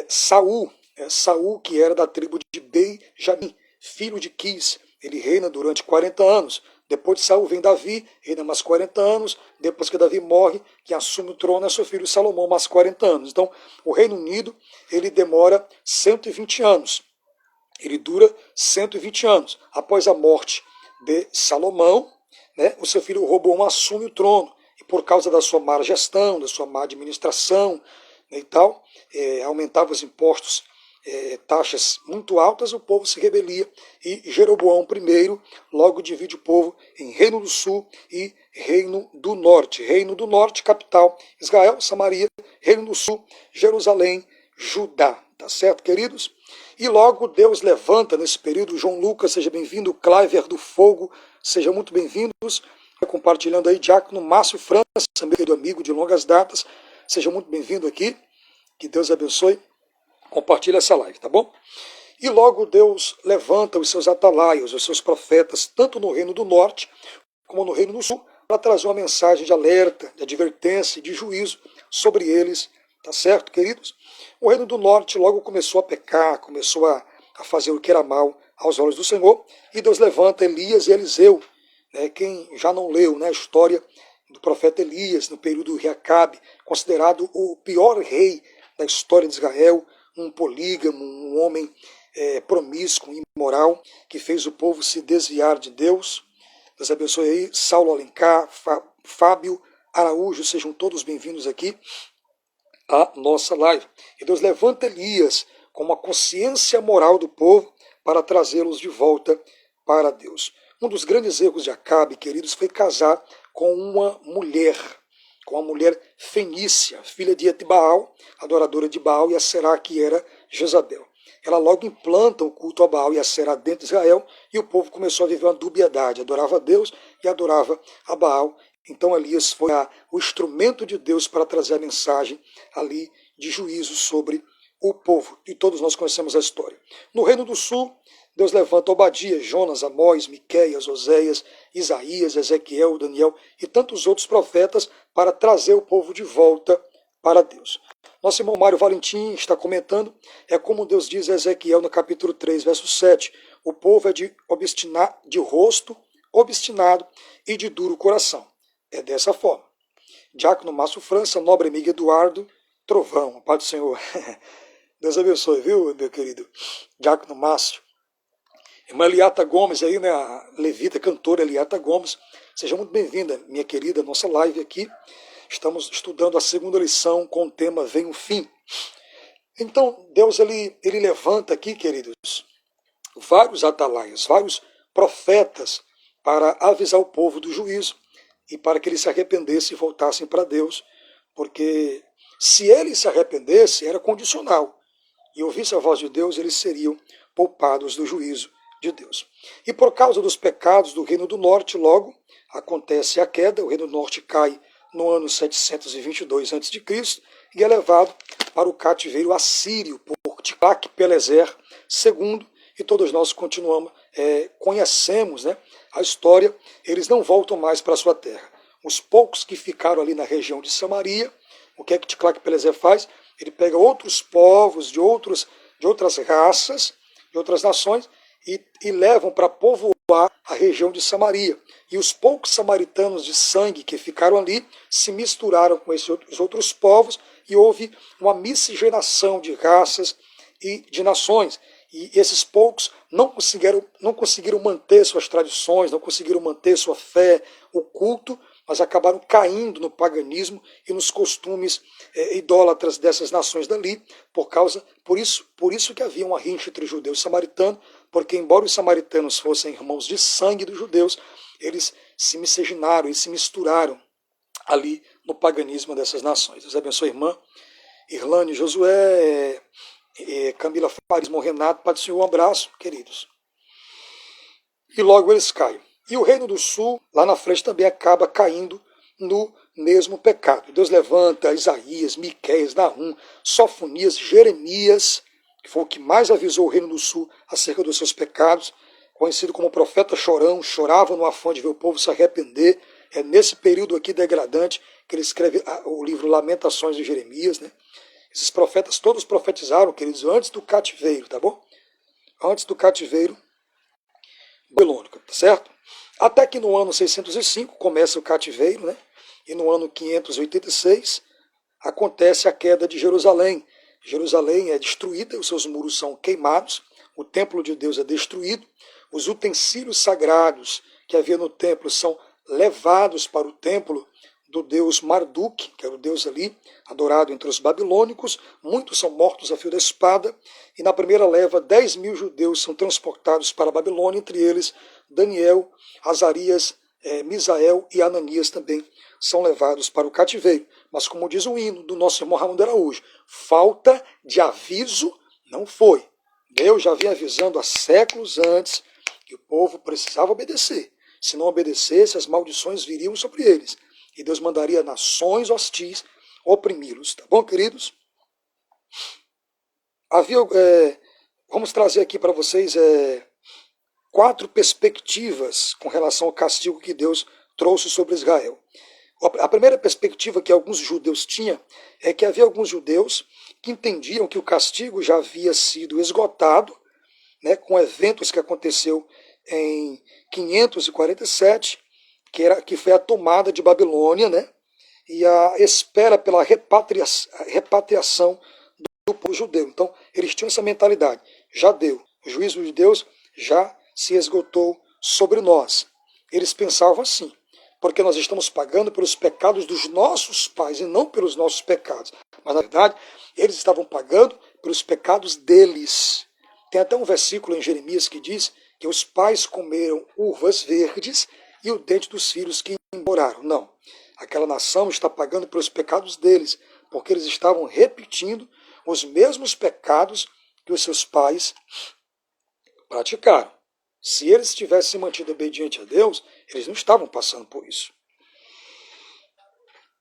Saul. Saul, que era da tribo de Benjamim, filho de Quis. Ele reina durante 40 anos. Depois de Saul vem Davi, reina mais 40 anos. Depois que Davi morre, quem assume o trono é seu filho Salomão, mais 40 anos. Então, o Reino Unido ele demora 120 anos. Ele dura 120 anos. Após a morte de Salomão, né, o seu filho Roboão assume o trono. E por causa da sua má gestão, da sua má administração, né, e tal, aumentava os impostos, taxas muito altas, o povo se rebelia. E Jeroboão I logo divide o povo em Reino do Sul e Reino do Norte. Reino do Norte, capital, Israel, Samaria. Reino do Sul, Jerusalém, Judá. Tá certo, queridos? E logo Deus levanta nesse período, João Lucas, seja bem-vindo, Cliver do Fogo, sejam muito bem-vindos, compartilhando aí, Diácono Márcio França, meu querido amigo de longas datas, seja muito bem-vindo aqui, que Deus abençoe, compartilhe essa live, tá bom? E logo Deus levanta os seus atalaios, os seus profetas, tanto no Reino do Norte, como no Reino do Sul, para trazer uma mensagem de alerta, de advertência e de juízo sobre eles, tá certo, queridos? O Reino do Norte logo começou a pecar, começou a fazer o que era mal aos olhos do Senhor, e Deus levanta Elias e Eliseu, né, quem já não leu, né, a história do profeta Elias, no período de Acabe, considerado o pior rei da história de Israel, um polígamo, um homem promíscuo, imoral, que fez o povo se desviar de Deus. Deus abençoe aí, Saulo Alencar, Fábio Araújo, sejam todos bem-vindos aqui à nossa live. E Deus levanta Elias com uma consciência moral do povo para trazê-los de volta para Deus. Um dos grandes erros de Acabe, queridos, foi casar com uma mulher fenícia, filha de Etbaal, adoradora de Baal, e a Será, que era Jezabel. Ela logo implanta o culto a Baal e a Será dentro de Israel, e o povo começou a viver uma dubiedade, adorava a Deus e adorava a Baal. Então Elias foi o instrumento de Deus para trazer a mensagem ali de juízo sobre o povo. E todos nós conhecemos a história. No Reino do Sul, Deus levanta Obadias, Jonas, Amós, Miqueias, Oséias, Isaías, Ezequiel, Daniel e tantos outros profetas para trazer o povo de volta para Deus. Nosso irmão Mário Valentim está comentando, é como Deus diz a Ezequiel no capítulo 3, verso 7, o povo é de rosto obstinado e de duro coração. É dessa forma. Diácono Márcio França, nobre amigo Eduardo, Trovão, Pai do Senhor. Deus abençoe, viu, meu querido Diácono Márcio. Irmã Eliata Gomes aí, né, a levita, cantora Eliata Gomes, seja muito bem-vinda, minha querida, nossa live aqui. Estamos estudando a segunda lição com o tema Vem o Fim. Então, Deus ele levanta aqui, queridos, vários atalaias, vários profetas para avisar o povo do juízo e para que eles se arrependessem e voltassem para Deus, porque se eles se arrependessem, era condicional, e ouvissem a voz de Deus, eles seriam poupados do juízo de Deus. E por causa dos pecados do Reino do Norte, logo acontece a queda, o Reino do Norte cai no ano 722 a.C. e é levado para o cativeiro assírio por Tiglath-Pileser II, e todos nós conhecemos, né, a história. Eles não voltam mais para a sua terra. Os poucos que ficaram ali na região de Samaria, o que é que Tiglath-Pileser faz? Ele pega outros povos de outras raças, de outras nações, e levam para povoar a região de Samaria. E os poucos samaritanos de sangue que ficaram ali se misturaram com esses outros povos, e houve uma miscigenação de raças e de nações. E esses poucos não conseguiram manter suas tradições, não conseguiram manter sua fé, o culto, mas acabaram caindo no paganismo e nos costumes idólatras dessas nações dali, por isso que havia uma rincha entre judeus e samaritanos, porque embora os samaritanos fossem irmãos de sangue dos judeus, eles se miscigenaram e se misturaram ali no paganismo dessas nações. Deus abençoe a irmã Irlane, Josué, Camila Fares, Renato, Pai do Senhor, um abraço, queridos. E logo eles caem. E o Reino do Sul, lá na frente, também acaba caindo no mesmo pecado. Deus levanta Isaías, Miqueias, Nahum, Sofonias, Jeremias, que foi o que mais avisou o Reino do Sul acerca dos seus pecados, conhecido como profeta chorão, chorava no afã de ver o povo se arrepender. É nesse período aqui degradante que ele escreve o livro Lamentações de Jeremias, né? Esses profetas todos profetizaram, queridos, antes do cativeiro, tá bom? Antes do cativeiro babilônico, tá certo? Até que no ano 605 começa o cativeiro, né? E no ano 586 acontece a queda de Jerusalém. Jerusalém é destruída, os seus muros são queimados, o templo de Deus é destruído, os utensílios sagrados que havia no templo são levados para o templo do deus Marduk, que era o deus ali adorado entre os babilônicos. Muitos são mortos a fio da espada, e na primeira leva 10.000 judeus são transportados para a Babilônia, entre eles Daniel, Azarias, Misael e Ananias também são levados para o cativeiro. Mas como diz o hino do nosso irmão Raimundo Araújo, falta de aviso não foi. Deus já vinha avisando há séculos antes que o povo precisava obedecer. Se não obedecesse, as maldições viriam sobre eles. E Deus mandaria nações hostis oprimi-los. Tá bom, queridos? Vamos trazer aqui para vocês 4 perspectivas com relação ao castigo que Deus trouxe sobre Israel. A primeira perspectiva que alguns judeus tinham é que havia alguns judeus que entendiam que o castigo já havia sido esgotado, né, com eventos que aconteceu em 547, que foi a tomada de Babilônia, né, e a espera pela repatriação do povo judeu. Então, eles tinham essa mentalidade. Já deu. O juízo de Deus já se esgotou sobre nós. Eles pensavam assim, porque nós estamos pagando pelos pecados dos nossos pais e não pelos nossos pecados. Mas, na verdade, eles estavam pagando pelos pecados deles. Tem até um versículo em Jeremias que diz que os pais comeram uvas verdes e o dente dos filhos que embora. Não. Aquela nação está pagando pelos pecados deles, porque eles estavam repetindo os mesmos pecados que os seus pais praticaram. Se eles tivessem se mantido obedientes a Deus, eles não estavam passando por isso.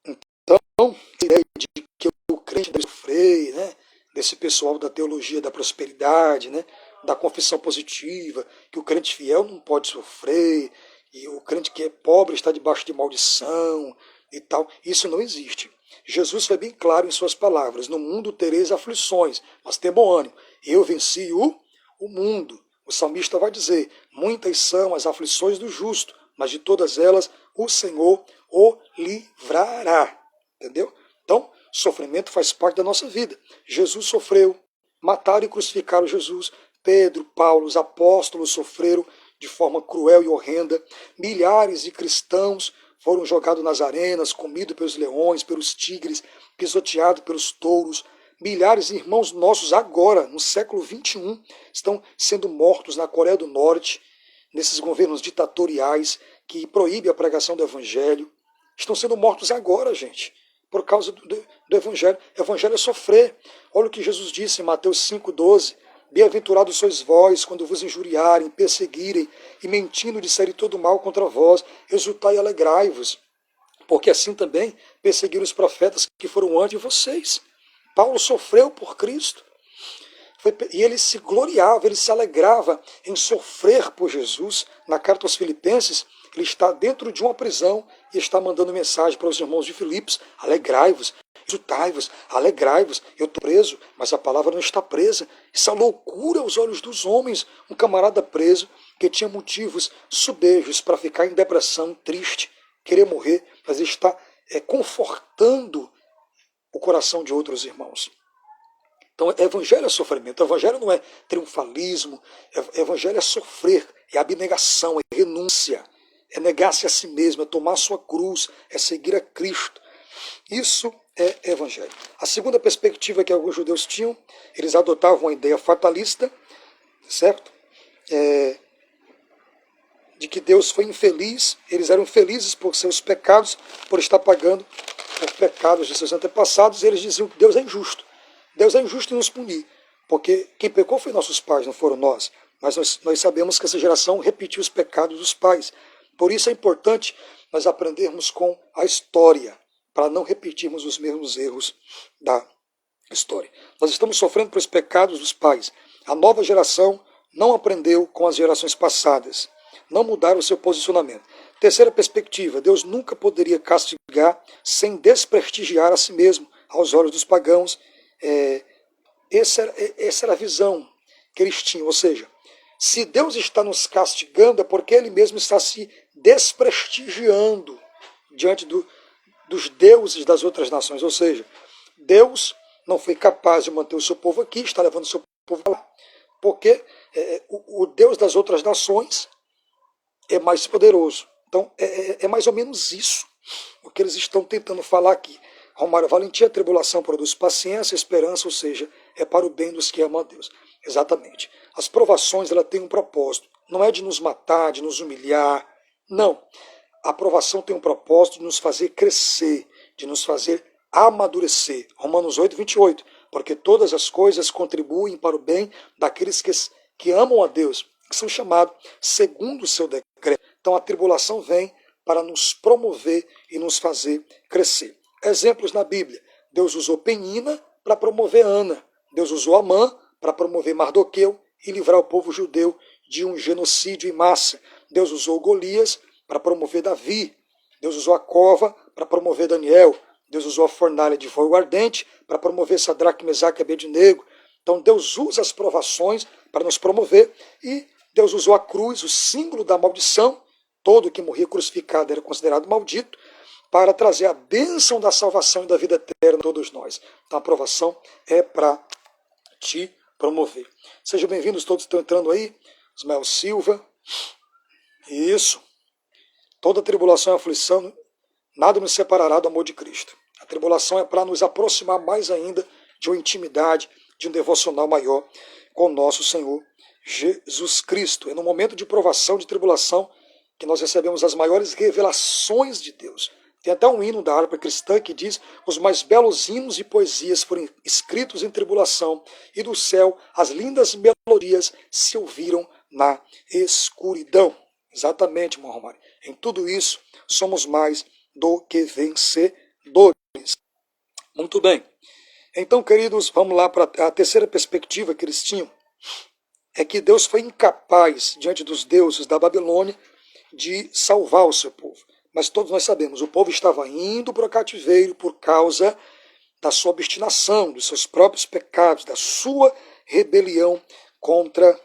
Então, a ideia de que o crente deve sofrer, né, desse pessoal da teologia da prosperidade, né, da confissão positiva, que o crente fiel não pode sofrer, e o crente que é pobre está debaixo de maldição e tal, isso não existe. Jesus foi bem claro em suas palavras: no mundo tereis aflições, mas tem bom ânimo, eu venci o mundo. O salmista vai dizer: muitas são as aflições do justo, mas de todas elas o Senhor o livrará. Entendeu? Então, sofrimento faz parte da nossa vida. Jesus sofreu, mataram e crucificaram Jesus. Pedro, Paulo, os apóstolos sofreram de forma cruel e horrenda. Milhares de cristãos foram jogados nas arenas, comidos pelos leões, pelos tigres, pisoteados pelos touros. Milhares de irmãos nossos agora, no século XXI, estão sendo mortos na Coreia do Norte, nesses governos ditatoriais que proíbem a pregação do Evangelho. Estão sendo mortos agora, gente, por causa do Evangelho. O Evangelho é sofrer. Olha o que Jesus disse em Mateus 5,12. Bem-aventurados sois vós, quando vos injuriarem, perseguirem e mentindo disserem todo mal contra vós, exultai e alegrai-vos, porque assim também perseguiram os profetas que foram antes de vocês. Paulo sofreu por Cristo, e ele se gloriava, ele se alegrava em sofrer por Jesus. Na carta aos Filipenses, ele está dentro de uma prisão e está mandando mensagem para os irmãos de Filipos: alegrai-vos, exultai-vos, alegrai-vos. Eu estou preso, mas a palavra não está presa. Isso é loucura aos olhos dos homens. Um camarada preso que tinha motivos subejos para ficar em depressão, triste, querer morrer, mas ele está confortando o coração de outros irmãos. Então, evangelho é sofrimento, evangelho não é triunfalismo, evangelho é sofrer, é abnegação, é renúncia, é negar-se a si mesmo, é tomar a sua cruz, é seguir a Cristo. Isso é evangelho. A segunda perspectiva que alguns judeus tinham, eles adotavam a ideia fatalista, certo? De que Deus foi infeliz, eles eram felizes por seus pecados, por estar pagando por pecados de seus antepassados, e eles diziam que Deus é injusto. Deus é injusto em nos punir, porque quem pecou foi nossos pais, não foram nós. Mas nós sabemos que essa geração repetiu os pecados dos pais. Por isso é importante nós aprendermos com a história, para não repetirmos os mesmos erros da história. Nós estamos sofrendo pelos pecados dos pais. A nova geração não aprendeu com as gerações passadas, não mudaram o seu posicionamento. Terceira perspectiva: Deus nunca poderia castigar sem desprestigiar a si mesmo aos olhos dos pagãos. Essa era a visão que eles tinham. Ou seja, se Deus está nos castigando é porque Ele mesmo está se desprestigiando diante dos deuses das outras nações. Ou seja, Deus não foi capaz de manter o seu povo aqui, está levando o seu povo lá. Porque o Deus das outras nações é mais poderoso. Então, é mais ou menos isso o que eles estão tentando falar aqui. Romário Valentim, a tribulação produz paciência, esperança, ou seja, é para o bem dos que amam a Deus. Exatamente. As provações, ela têm um propósito. Não é de nos matar, de nos humilhar. Não. A provação tem um propósito de nos fazer crescer, de nos fazer amadurecer. Romanos 8, 28. Porque todas as coisas contribuem para o bem daqueles que amam a Deus, que são chamados segundo o seu decreto. Então a tribulação vem para nos promover e nos fazer crescer. Exemplos na Bíblia. Deus usou Penina para promover Ana. Deus usou Amã para promover Mardoqueu e livrar o povo judeu de um genocídio em massa. Deus usou Golias para promover Davi. Deus usou a cova para promover Daniel. Deus usou a fornalha de fogo ardente para promover Sadraque, Mesaque e Abednego. Então Deus usa as provações para nos promover e Deus usou a cruz, o símbolo da maldição. Todo que morria crucificado era considerado maldito, para trazer a bênção da salvação e da vida eterna a todos nós. Então a provação é para te promover. Sejam bem-vindos todos que estão entrando aí. Ismael Silva. Isso. Toda tribulação e aflição, nada nos separará do amor de Cristo. A tribulação é para nos aproximar mais ainda de uma intimidade, de um devocional maior com o nosso Senhor Jesus Cristo. É no momento de provação, de tribulação, que nós recebemos as maiores revelações de Deus. Tem até um hino da harpa cristã que diz: os mais belos hinos e poesias foram escritos em tribulação, e do céu as lindas melodias se ouviram na escuridão. Exatamente, irmão Romário. Em tudo isso, somos mais do que vencedores. Muito bem. Então, queridos, vamos lá para a terceira perspectiva que eles tinham. É que Deus foi incapaz, diante dos deuses da Babilônia, de salvar o seu povo. Mas todos nós sabemos, o povo estava indo para o cativeiro por causa da sua obstinação, dos seus próprios pecados, da sua rebelião contra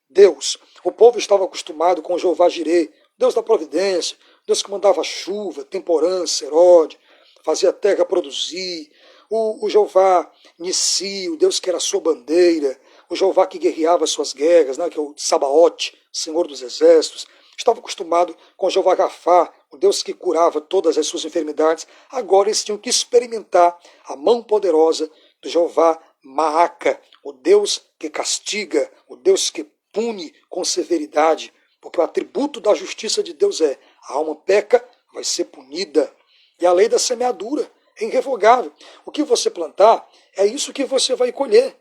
Deus. O povo estava acostumado com Jeová Jireh, Deus da providência, Deus que mandava chuva, temporã, serode, fazia a terra produzir, o Jeová Nissi, o Deus que era a sua bandeira, o Jeová que guerreava as suas guerras, né, que é o Sabaote, Senhor dos exércitos. Estava acostumado com Jeová Rafá, o Deus que curava todas as suas enfermidades. Agora eles tinham que experimentar a mão poderosa do Jeová Maaca, o Deus que castiga, o Deus que pune com severidade, porque o atributo da justiça de Deus é: a alma peca, vai ser punida. E a lei da semeadura é irrevogável. O que você plantar, é isso que você vai colher.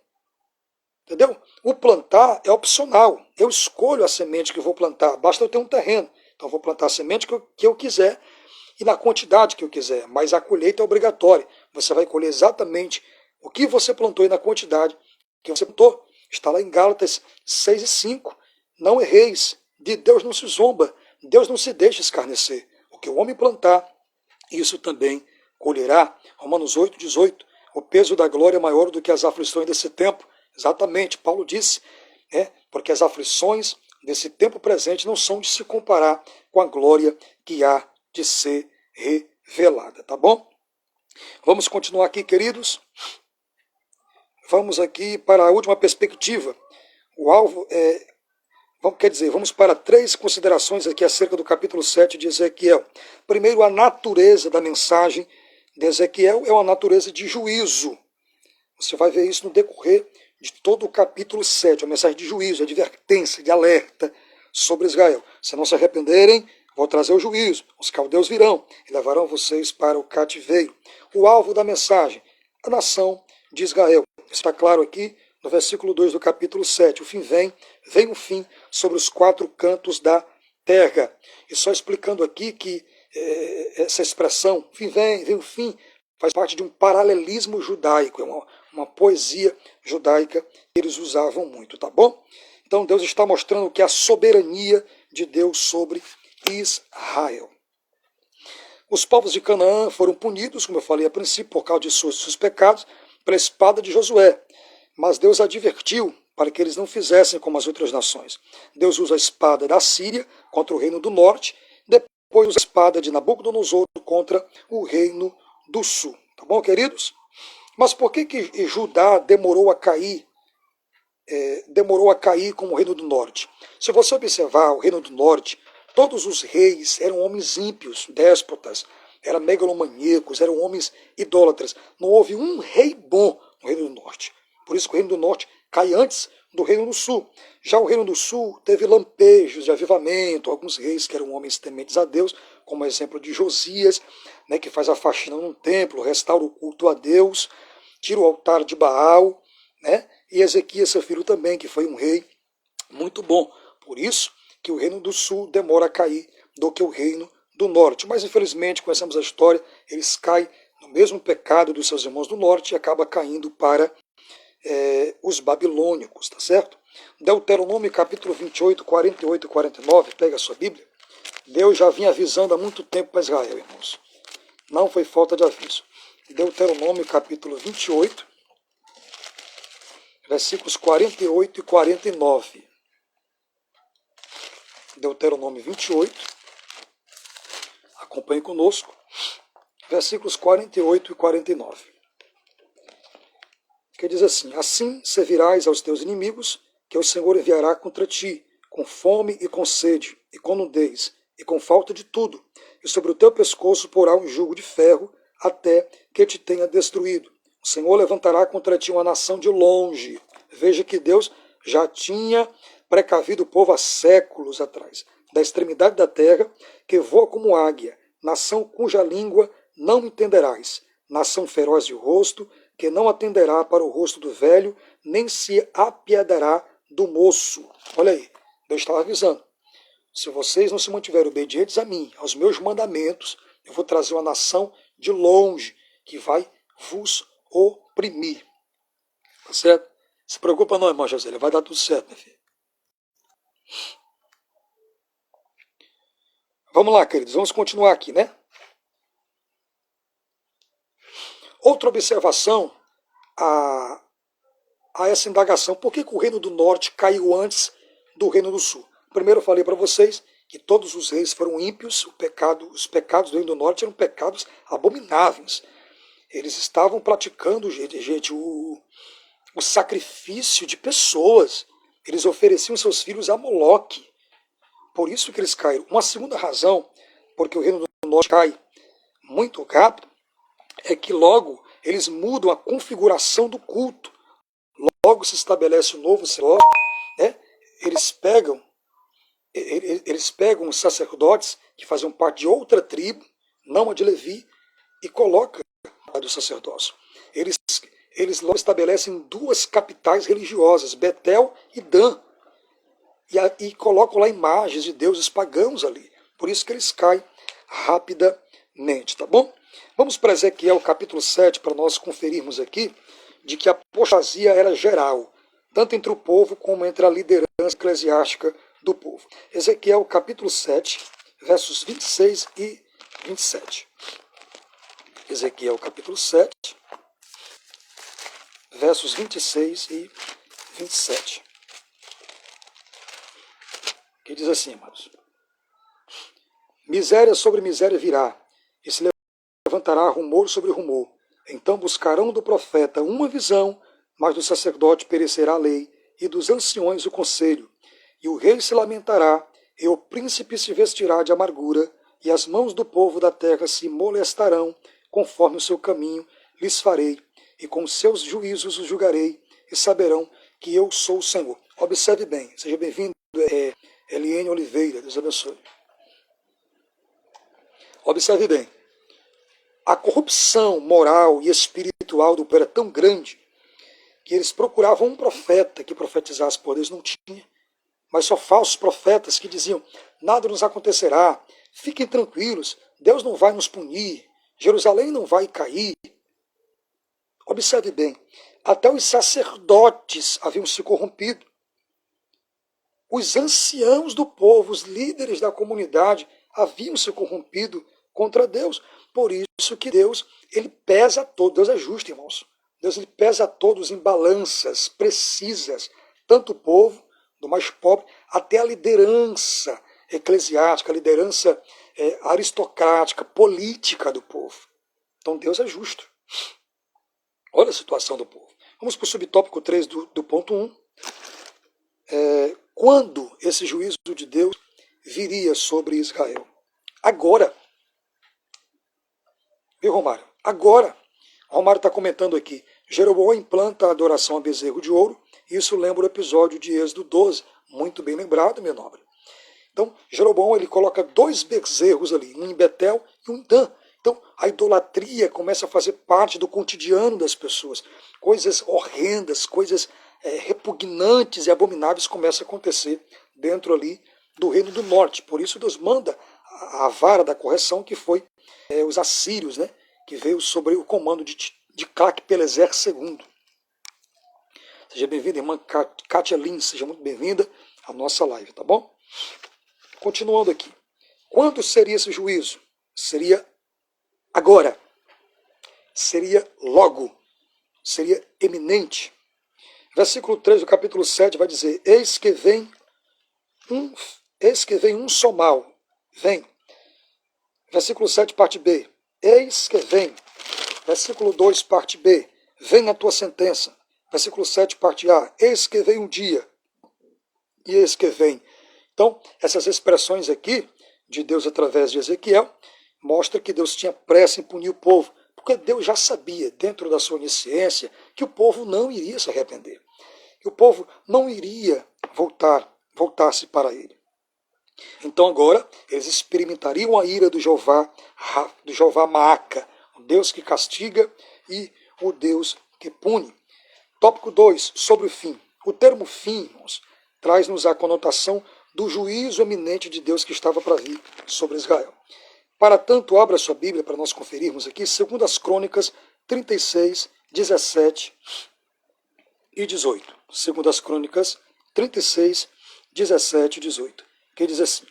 Entendeu? O plantar é opcional. Eu escolho a semente que eu vou plantar. Basta eu ter um terreno. Então eu vou plantar a semente que eu quiser e na quantidade que eu quiser. Mas a colheita é obrigatória. Você vai colher exatamente o que você plantou e na quantidade que você plantou. Está lá em Gálatas 6 e 5. Não erreis. De Deus não se zomba. Deus não se deixa escarnecer. O que o homem plantar, isso também colherá. Romanos 8, 18. O peso da glória é maior do que as aflições desse tempo. Exatamente, Paulo disse, porque as aflições desse tempo presente não são de se comparar com a glória que há de ser revelada, tá bom? Vamos continuar aqui, queridos. Vamos aqui para a última perspectiva. O alvo vamos para 3 considerações aqui acerca do capítulo 7 de Ezequiel. Primeiro, a natureza da mensagem de Ezequiel é uma natureza de juízo. Você vai ver isso no decorrer de todo o capítulo 7, a mensagem de juízo, advertência, de alerta sobre Israel. Se não se arrependerem, vou trazer o juízo. Os caldeus virão e levarão vocês para o cativeiro. O alvo da mensagem, a nação de Israel. Está claro aqui no versículo 2 do capítulo 7. O fim vem o fim sobre os 4 cantos da terra. E só explicando aqui que essa expressão, fim vem o fim, faz parte de um paralelismo judaico, é uma poesia judaica que eles usavam muito, tá bom? Então Deus está mostrando que a soberania de Deus sobre Israel. Os povos de Canaã foram punidos, como eu falei a princípio, por causa de seus pecados, pela espada de Josué. Mas Deus advertiu para que eles não fizessem como as outras nações. Deus usa a espada da Síria contra o reino do norte, depois usa a espada de Nabucodonosor contra o reino do sul. Tá bom, queridos? Mas por que Judá demorou a cair demorou a cair como o Reino do Norte. Se você observar o Reino do Norte, todos os reis eram homens ímpios, déspotas, eram megalomaníacos, eram homens idólatras. Não houve um rei bom no Reino do Norte. Por isso que o Reino do Norte cai antes do Reino do Sul. Já o Reino do Sul teve lampejos de avivamento, alguns reis que eram homens tementes a Deus, como o exemplo de Josias, né, que faz a faxina num templo, restaura o culto a Deus, tira o altar de Baal, né, e Ezequias, seu filho também, que foi um rei muito bom. Por isso que o Reino do Sul demora a cair do que o Reino do Norte. Mas, infelizmente, conhecemos a história, eles caem no mesmo pecado dos seus irmãos do Norte e acaba caindo para os babilônicos, tá certo? Deuteronômio capítulo 28, 48 e 49, pega a sua Bíblia. Deus já vinha avisando há muito tempo para Israel, irmãos. Não foi falta de aviso. Deuteronômio capítulo 28, versículos 48 e 49. Deuteronômio 28, acompanhe conosco, versículos 48 e 49. Que diz assim: assim servirás aos teus inimigos, que o Senhor enviará contra ti, com fome e com sede, e com nudez, e com falta de tudo, e sobre o teu pescoço porá um jugo de ferro, até que te tenha destruído. O Senhor levantará contra ti uma nação de longe. Veja que Deus já tinha precavido o povo há séculos atrás, da extremidade da terra, que voa como águia, nação cuja língua não entenderás, nação feroz de rosto, que não atenderá para o rosto do velho, nem se apiedará do moço. Olha aí, Deus estava avisando. Se vocês não se mantiverem obedientes a mim, aos meus mandamentos, eu vou trazer uma nação de longe que vai vos oprimir. Tá certo? Se preocupa não, irmã Josélia, vai dar tudo certo, minha filha. Vamos lá, queridos, vamos continuar aqui, né? Outra observação a essa indagação: por que o Reino do Norte caiu antes do Reino do Sul? Primeiro eu falei para vocês que todos os reis foram ímpios, os pecados do Reino do Norte eram pecados abomináveis. Eles estavam praticando, gente, o sacrifício de pessoas. Eles ofereciam seus filhos a Moloque. Por isso que eles caíram. Uma segunda razão, porque o Reino do Norte cai muito rápido, é que logo eles mudam a configuração do culto. Logo se estabelece um novo sacerdócio, né? Eles pegam os sacerdotes que faziam parte de outra tribo, não a de Levi, e colocam do sacerdócio. Eles logo estabelecem duas capitais religiosas, Betel e Dan, e colocam lá imagens de deuses pagãos ali. Por isso que eles caem rapidamente, tá bom? Vamos para Ezequiel capítulo 7, para nós conferirmos aqui de que a apostasia era geral, tanto entre o povo como entre a liderança eclesiástica do povo. Ezequiel capítulo 7, versos 26 e 27. Ezequiel capítulo 7, versos 26 e 27. Que diz assim, irmãos: miséria sobre miséria virá, e se levantará rumor sobre rumor. Então buscarão do profeta uma visão, mas do sacerdote perecerá a lei, e dos anciões o conselho. E o rei se lamentará, e o príncipe se vestirá de amargura, e as mãos do povo da terra se molestarão, conforme o seu caminho lhes farei, e com seus juízos os julgarei, e saberão que eu sou o Senhor. Observe bem, seja bem-vindo, Eliane Oliveira, Deus abençoe. Observe bem. A corrupção moral e espiritual do povo era tão grande que eles procuravam um profeta que profetizasse por Deus. Não tinha, mas só falsos profetas que diziam: nada nos acontecerá, fiquem tranquilos, Deus não vai nos punir, Jerusalém não vai cair. Observe bem, até os sacerdotes haviam se corrompido. Os anciãos do povo, os líderes da comunidade, haviam se corrompido contra Deus. Por isso que Deus, ele pesa a todos. Deus é justo, irmãos. Deus, ele pesa a todos em balanças precisas, tanto o povo, do mais pobre, até a liderança eclesiástica, a liderança aristocrática, política do povo. Então Deus é justo. Olha a situação do povo. Vamos para o subtópico 3 do ponto 1. quando esse juízo de Deus viria sobre Israel. Agora. Viu, Romário? Agora. Romário está comentando aqui. Jeroboão implanta a adoração a bezerro de ouro. Isso lembra o episódio de Êxodo 12. Muito bem lembrado, meu nobre. Então, Jeroboão ele coloca 2 bezerros ali, um em Betel e um em Dan. Então, a idolatria começa a fazer parte do cotidiano das pessoas. Coisas horrendas, coisas repugnantes e abomináveis começam a acontecer dentro ali do Reino do Norte. Por isso, Deus manda a vara da correção, que foi os assírios, né, que veio sobre o comando de Cac-Pelezer II. Seja bem-vinda, irmã Kátia Lins, seja muito bem-vinda à nossa live, tá bom? Continuando aqui. Quando seria esse juízo? Seria agora. Seria logo. Seria eminente. Versículo 3 do capítulo 7 vai dizer: Eis que vem um só mal. Vem. Versículo 7, parte B. Eis que vem. Versículo 2, parte B. Vem a tua sentença. Versículo 7, parte A. Eis que vem um dia. E eis que vem. Então, essas expressões aqui, de Deus através de Ezequiel, mostra que Deus tinha pressa em punir o povo, porque Deus já sabia, dentro da sua onisciência, que o povo não iria se arrepender, que o povo não iria voltar-se para ele. Então agora, eles experimentariam a ira do Jeová Maaca, o Deus que castiga e o Deus que pune. Tópico 2, sobre o fim. O termo fim, irmãos, traz-nos a conotação do juízo eminente de Deus que estava para vir sobre Israel. Para tanto, abra sua Bíblia para nós conferirmos aqui, segundo as Crônicas 36, 17 e 18. Segundo as Crônicas 36, 17 e 18. Que diz assim: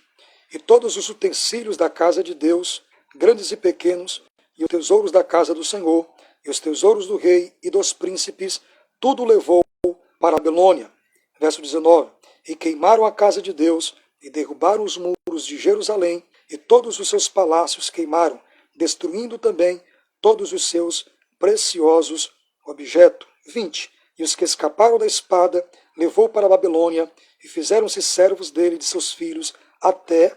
E todos os utensílios da casa de Deus, grandes e pequenos, e os tesouros da casa do Senhor, e os tesouros do rei e dos príncipes, tudo levou para a Babilônia. Verso 19. E queimaram a casa de Deus, e derrubaram os muros de Jerusalém, e todos os seus palácios queimaram, destruindo também todos os seus preciosos objetos. 20. E os que escaparam da espada levou para a Babilônia, e fizeram-se servos dele e de seus filhos, até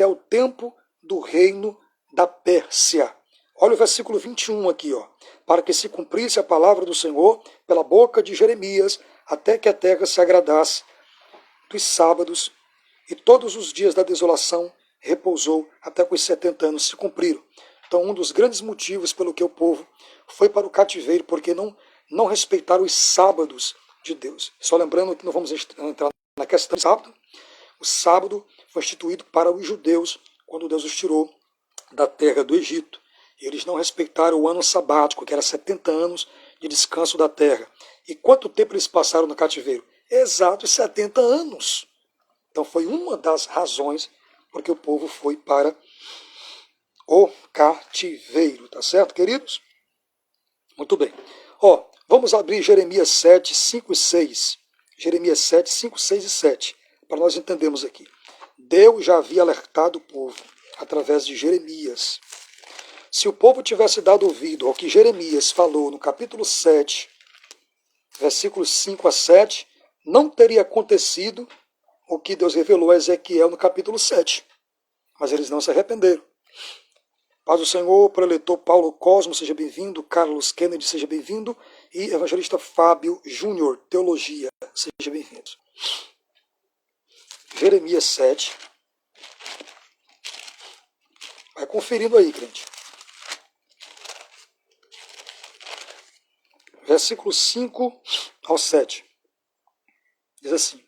o tempo do reino da Pérsia. Olha o versículo 21 aqui, ó. Para que se cumprisse a palavra do Senhor pela boca de Jeremias, até que a terra se agradasse dos sábados, e todos os dias da desolação repousou até que os 70 anos se cumpriram. Então, um dos grandes motivos pelo que o povo foi para o cativeiro, porque não respeitaram os sábados de Deus. Só lembrando que não vamos entrar na questão do sábado. O sábado foi instituído para os judeus quando Deus os tirou da terra do Egito. Eles não respeitaram o ano sabático, que era 70 anos de descanso da terra. E quanto tempo eles passaram no cativeiro? Exatos 70 anos. Então foi uma das razões porque o povo foi para o cativeiro. Tá certo, queridos? Muito bem. Ó, vamos abrir Jeremias 7, 5 e 6. Jeremias 7, 5, 6 e 7. Para nós entendermos aqui. Deus já havia alertado o povo através de Jeremias. Se o povo tivesse dado ouvido ao que Jeremias falou no capítulo 7, versículos 5 a 7, não teria acontecido o que Deus revelou a Ezequiel no capítulo 7. Mas eles não se arrependeram. Paz do Senhor, preletor Paulo Cosmo, seja bem-vindo. Carlos Kennedy, seja bem-vindo. E evangelista Fábio Júnior, Teologia, seja bem-vindo. Jeremias 7. Vai conferindo aí, crente. Versículos 5 ao 7. Diz assim: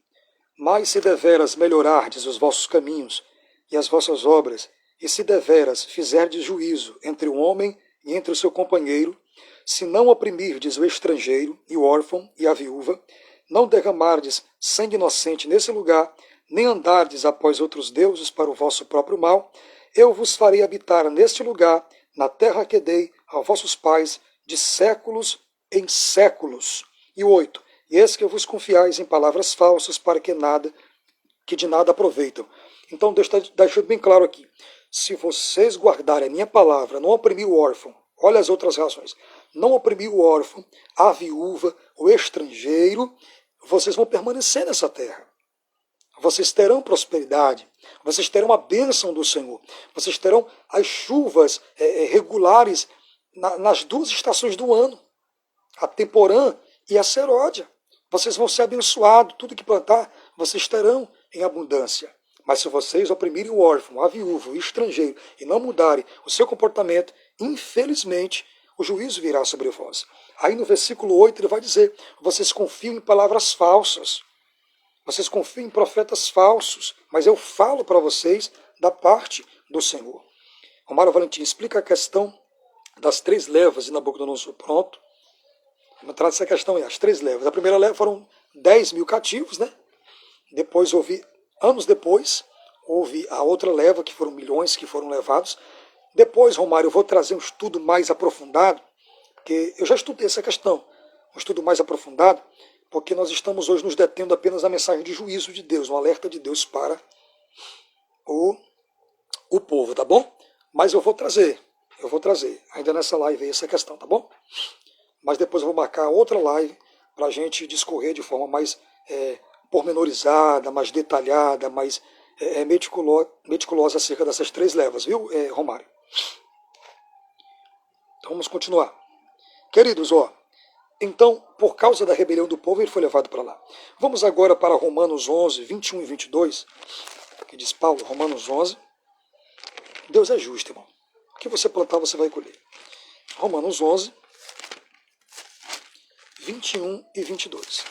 Mas se deveras melhorardes os vossos caminhos e as vossas obras, e se deveras fizerdes juízo entre o homem e entre o seu companheiro, se não oprimirdes o estrangeiro e o órfão e a viúva, não derramardes sangue inocente nesse lugar, nem andardes após outros deuses para o vosso próprio mal, eu vos farei habitar neste lugar, na terra que dei a vossos pais, de séculos em séculos. E 8. E eis que vos confiais em palavras falsas para que de nada aproveitam. Então Deus está deixando bem claro aqui. Se vocês guardarem a minha palavra, não oprimir o órfão, olha as outras razões, não oprimir o órfão, a viúva, o estrangeiro, vocês vão permanecer nessa terra. Vocês terão prosperidade, vocês terão a bênção do Senhor, vocês terão as chuvas regulares nas duas estações do ano, a temporã e a serôdia. Vocês vão ser abençoados, tudo que plantar, vocês terão em abundância. Mas se vocês oprimirem o órfão, a viúva, o estrangeiro, e não mudarem o seu comportamento, infelizmente, o juízo virá sobre vós. Aí no versículo 8 ele vai dizer, vocês confiam em palavras falsas, vocês confiam em profetas falsos, mas eu falo para vocês da parte do Senhor. Romário Valentim explica a questão das 3 levas de Nabucodonosor. Pronto. Vamos entrar nessa questão aí, as 3 levas. A primeira leva foram 10 mil cativos, né? Depois anos depois, houve a outra leva, que foram milhões que foram levados. Depois, Romário, eu vou trazer um estudo mais aprofundado, porque eu já estudei essa questão, um estudo mais aprofundado, porque nós estamos hoje nos detendo apenas na mensagem de juízo de Deus, um alerta de Deus para o povo, tá bom? Mas eu vou trazer, ainda nessa live aí essa questão, tá bom? Mas depois eu vou marcar outra live para a gente discorrer de forma mais pormenorizada, mais detalhada, mais meticulosa acerca dessas 3 levas, viu, Romário? Então vamos continuar. Queridos, então, por causa da rebelião do povo, ele foi levado para lá. Vamos agora para Romanos 11, 21 e 22, que diz Paulo, Romanos 11. Deus é justo, irmão. O que você plantar, você vai colher. Romanos 11, 21 e 22.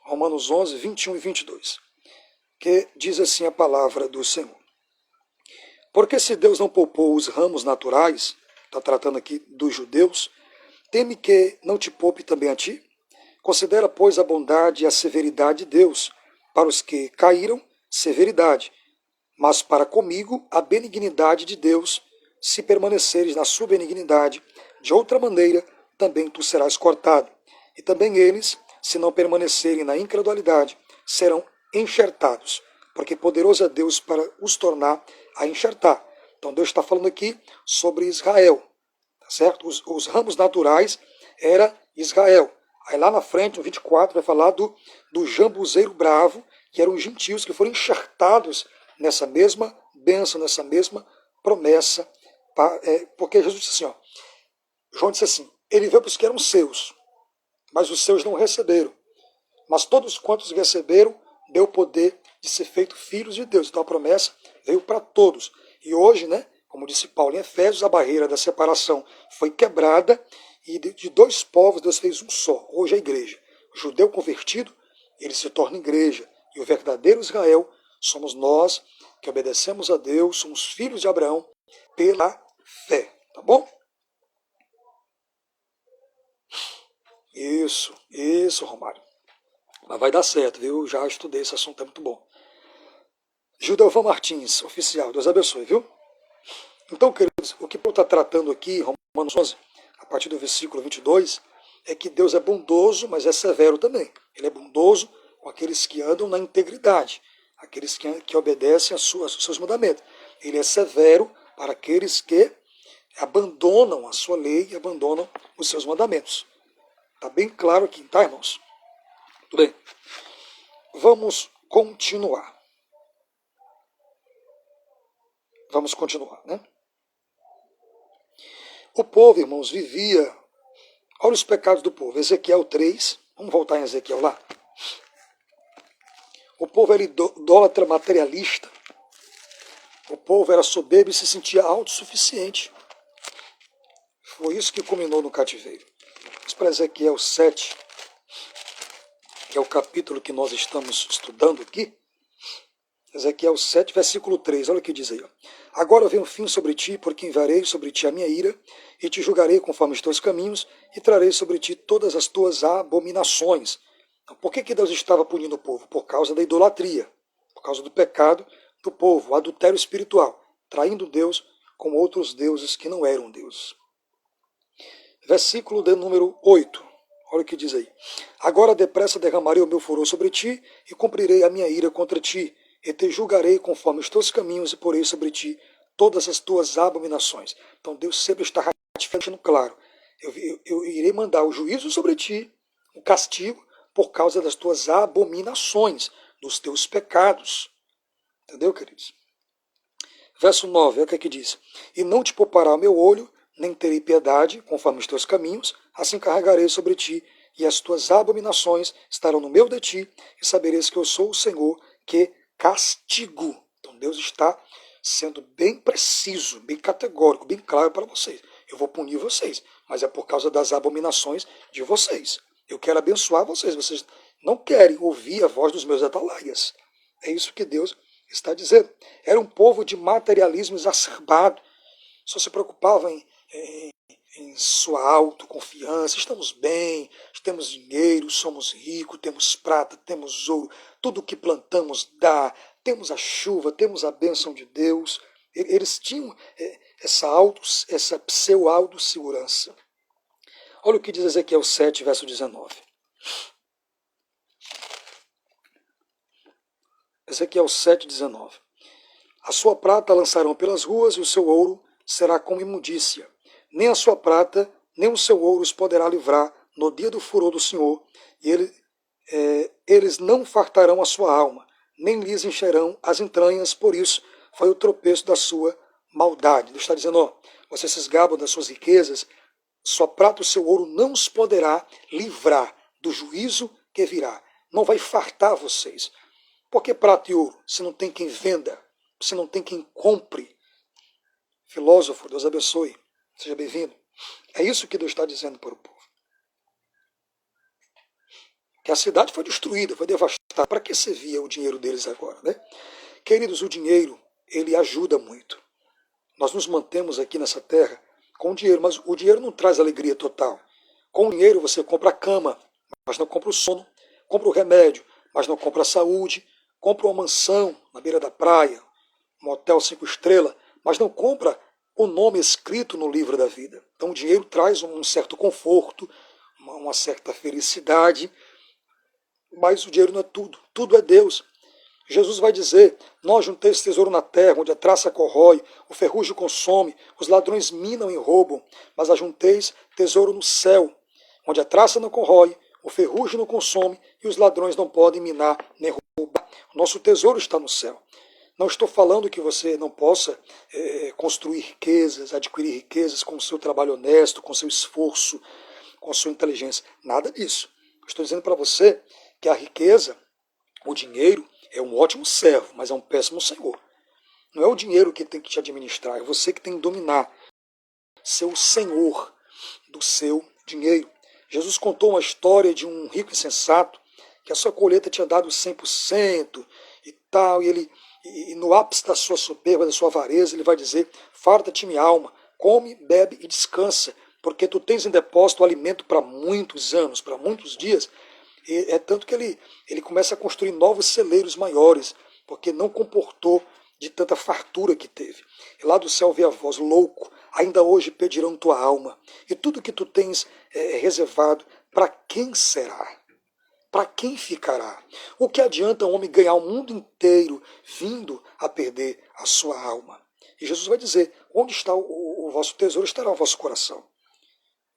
Romanos 11, 21 e 22. Que diz assim a palavra do Senhor. Porque se Deus não poupou os ramos naturais, está tratando aqui dos judeus, teme que não te poupe também a ti? Considera, pois, a bondade e a severidade de Deus. Para os que caíram, severidade. Mas para comigo, a benignidade de Deus. Se permaneceres na sua benignidade, de outra maneira, também tu serás cortado. E também eles, se não permanecerem na incredulidade, serão enxertados. Porque poderoso é Deus para os tornar a enxertar. Então Deus está falando aqui sobre Israel. Certo? Os ramos naturais era Israel. Aí lá na frente, no 24, vai falar do jambuzeiro bravo, que eram os gentios que foram enxertados nessa mesma bênção, nessa mesma promessa. Porque Jesus disse assim, João disse assim, ele veio para os que eram seus, mas os seus não receberam. Mas todos quantos receberam, deu o poder de ser feito filhos de Deus. Então a promessa veio para todos. E hoje, né? Como disse Paulo em Efésios, a barreira da separação foi quebrada e de 2 povos Deus fez um só. Hoje é a igreja. O judeu convertido, ele se torna igreja. E o verdadeiro Israel somos nós que obedecemos a Deus, somos filhos de Abraão pela fé. Tá bom? Isso, Romário. Mas vai dar certo, viu? Já estudei esse assunto, é muito bom. Gildelvan Martins, oficial, Deus abençoe, viu? Então, queridos, o que Paulo está tratando aqui, Romanos 11, a partir do versículo 22, é que Deus é bondoso, mas é severo também. Ele é bondoso com aqueles que andam na integridade, aqueles que obedecem aos seus mandamentos. Ele é severo para aqueles que abandonam a sua lei e abandonam os seus mandamentos. Está bem claro aqui, tá, irmãos? Tudo bem. Vamos continuar. Né? O povo, irmãos, vivia... Olha os pecados do povo. Ezequiel 3. Vamos voltar em Ezequiel lá. O povo era idólatra materialista. O povo era soberbo e se sentia autossuficiente. Foi isso que culminou no cativeiro. Vamos para Ezequiel 7, que é o capítulo que nós estamos estudando aqui. Ezequiel 7, versículo 3, olha o que diz aí. Agora vem um fim sobre ti, porque enviarei sobre ti a minha ira, e te julgarei conforme os teus caminhos, e trarei sobre ti todas as tuas abominações. Então, por que Deus estava punindo o povo? Por causa da idolatria, por causa do pecado do povo, o adultério espiritual, traindo Deus com outros deuses que não eram Deus. Versículo de número 8. Olha o que diz aí. Agora depressa derramarei o meu furor sobre ti, e cumprirei a minha ira contra ti, e te julgarei conforme os teus caminhos, e porei sobre ti todas as tuas abominações. Então Deus sempre está ratificando claro. Eu irei mandar o juízo sobre ti, o castigo, por causa das tuas abominações, dos teus pecados. Entendeu, queridos? Verso 9, é o que aqui diz. E não te poupará o meu olho, nem terei piedade, conforme os teus caminhos, assim carregarei sobre ti, e as tuas abominações estarão no meio de ti, e sabereis que eu sou o Senhor, que castigo. Então Deus está sendo bem preciso, bem categórico, bem claro para vocês. Eu vou punir vocês, mas é por causa das abominações de vocês. Eu quero abençoar vocês. Vocês não querem ouvir a voz dos meus atalaias. É isso que Deus está dizendo. Era um povo de materialismo exacerbado. Só se preocupava em sua autoconfiança. Estamos bem, temos dinheiro, somos ricos, temos prata, temos ouro. Tudo que plantamos dá. Temos a chuva, temos a bênção de Deus. Eles tinham essa pseudo-autossegurança. Olha o que diz Ezequiel 7, verso 19. Ezequiel 7, 19. A sua prata lançarão pelas ruas e o seu ouro será como imundícia. Nem a sua prata, nem o seu ouro os poderá livrar no dia do furor do Senhor. E eles não fartarão a sua alma, nem lhes encherão as entranhas. Por isso foi o tropeço da sua maldade. Deus está dizendo, ó, vocês se esgabam das suas riquezas, sua prata e o seu ouro não os poderá livrar do juízo que virá. Não vai fartar vocês. Por que prata e ouro? Se não tem quem venda, se não tem quem compre. Filósofo, Deus abençoe. Seja bem-vindo. É isso que Deus está dizendo para o povo. Que a cidade foi destruída, foi devastada. Para que servia o dinheiro deles agora, né? Queridos, o dinheiro, ele ajuda muito. Nós nos mantemos aqui nessa terra com o dinheiro, mas o dinheiro não traz alegria total. Com o dinheiro você compra a cama, mas não compra o sono. Compra o remédio, mas não compra a saúde. Compra uma mansão na beira da praia, um hotel 5 estrelas, mas não compra o nome escrito no livro da vida. Então o dinheiro traz um certo conforto, uma certa felicidade, mas o dinheiro não é tudo. Tudo é Deus. Jesus vai dizer, nós junteis tesouro na terra, onde a traça corrói, o ferrugem consome, os ladrões minam e roubam, mas ajunteis tesouro no céu, onde a traça não corrói, o ferrugem não consome e os ladrões não podem minar nem roubar. O nosso tesouro está no céu. Não estou falando que você não possa construir riquezas, adquirir riquezas com o seu trabalho honesto, com o seu esforço, com a sua inteligência. Nada disso. Estou dizendo para você que a riqueza, o dinheiro, é um ótimo servo, mas é um péssimo senhor. Não é o dinheiro que tem que te administrar, é você que tem que dominar, ser o senhor do seu dinheiro. Jesus contou uma história de um rico insensato, que a sua colheita tinha dado 100% e tal, e no ápice da sua soberba, da sua avareza, ele vai dizer, farta-te minha alma, come, bebe e descansa, porque tu tens em depósito alimento para muitos anos, para muitos dias. E é tanto que ele começa a construir novos celeiros maiores, porque não comportou de tanta fartura que teve. E lá do céu vê a voz, louco, ainda hoje pedirão tua alma. E tudo que tu tens reservado, para quem será? Para quem ficará? O que adianta um homem ganhar o mundo inteiro vindo a perder a sua alma? E Jesus vai dizer, onde está o vosso tesouro, estará o vosso coração.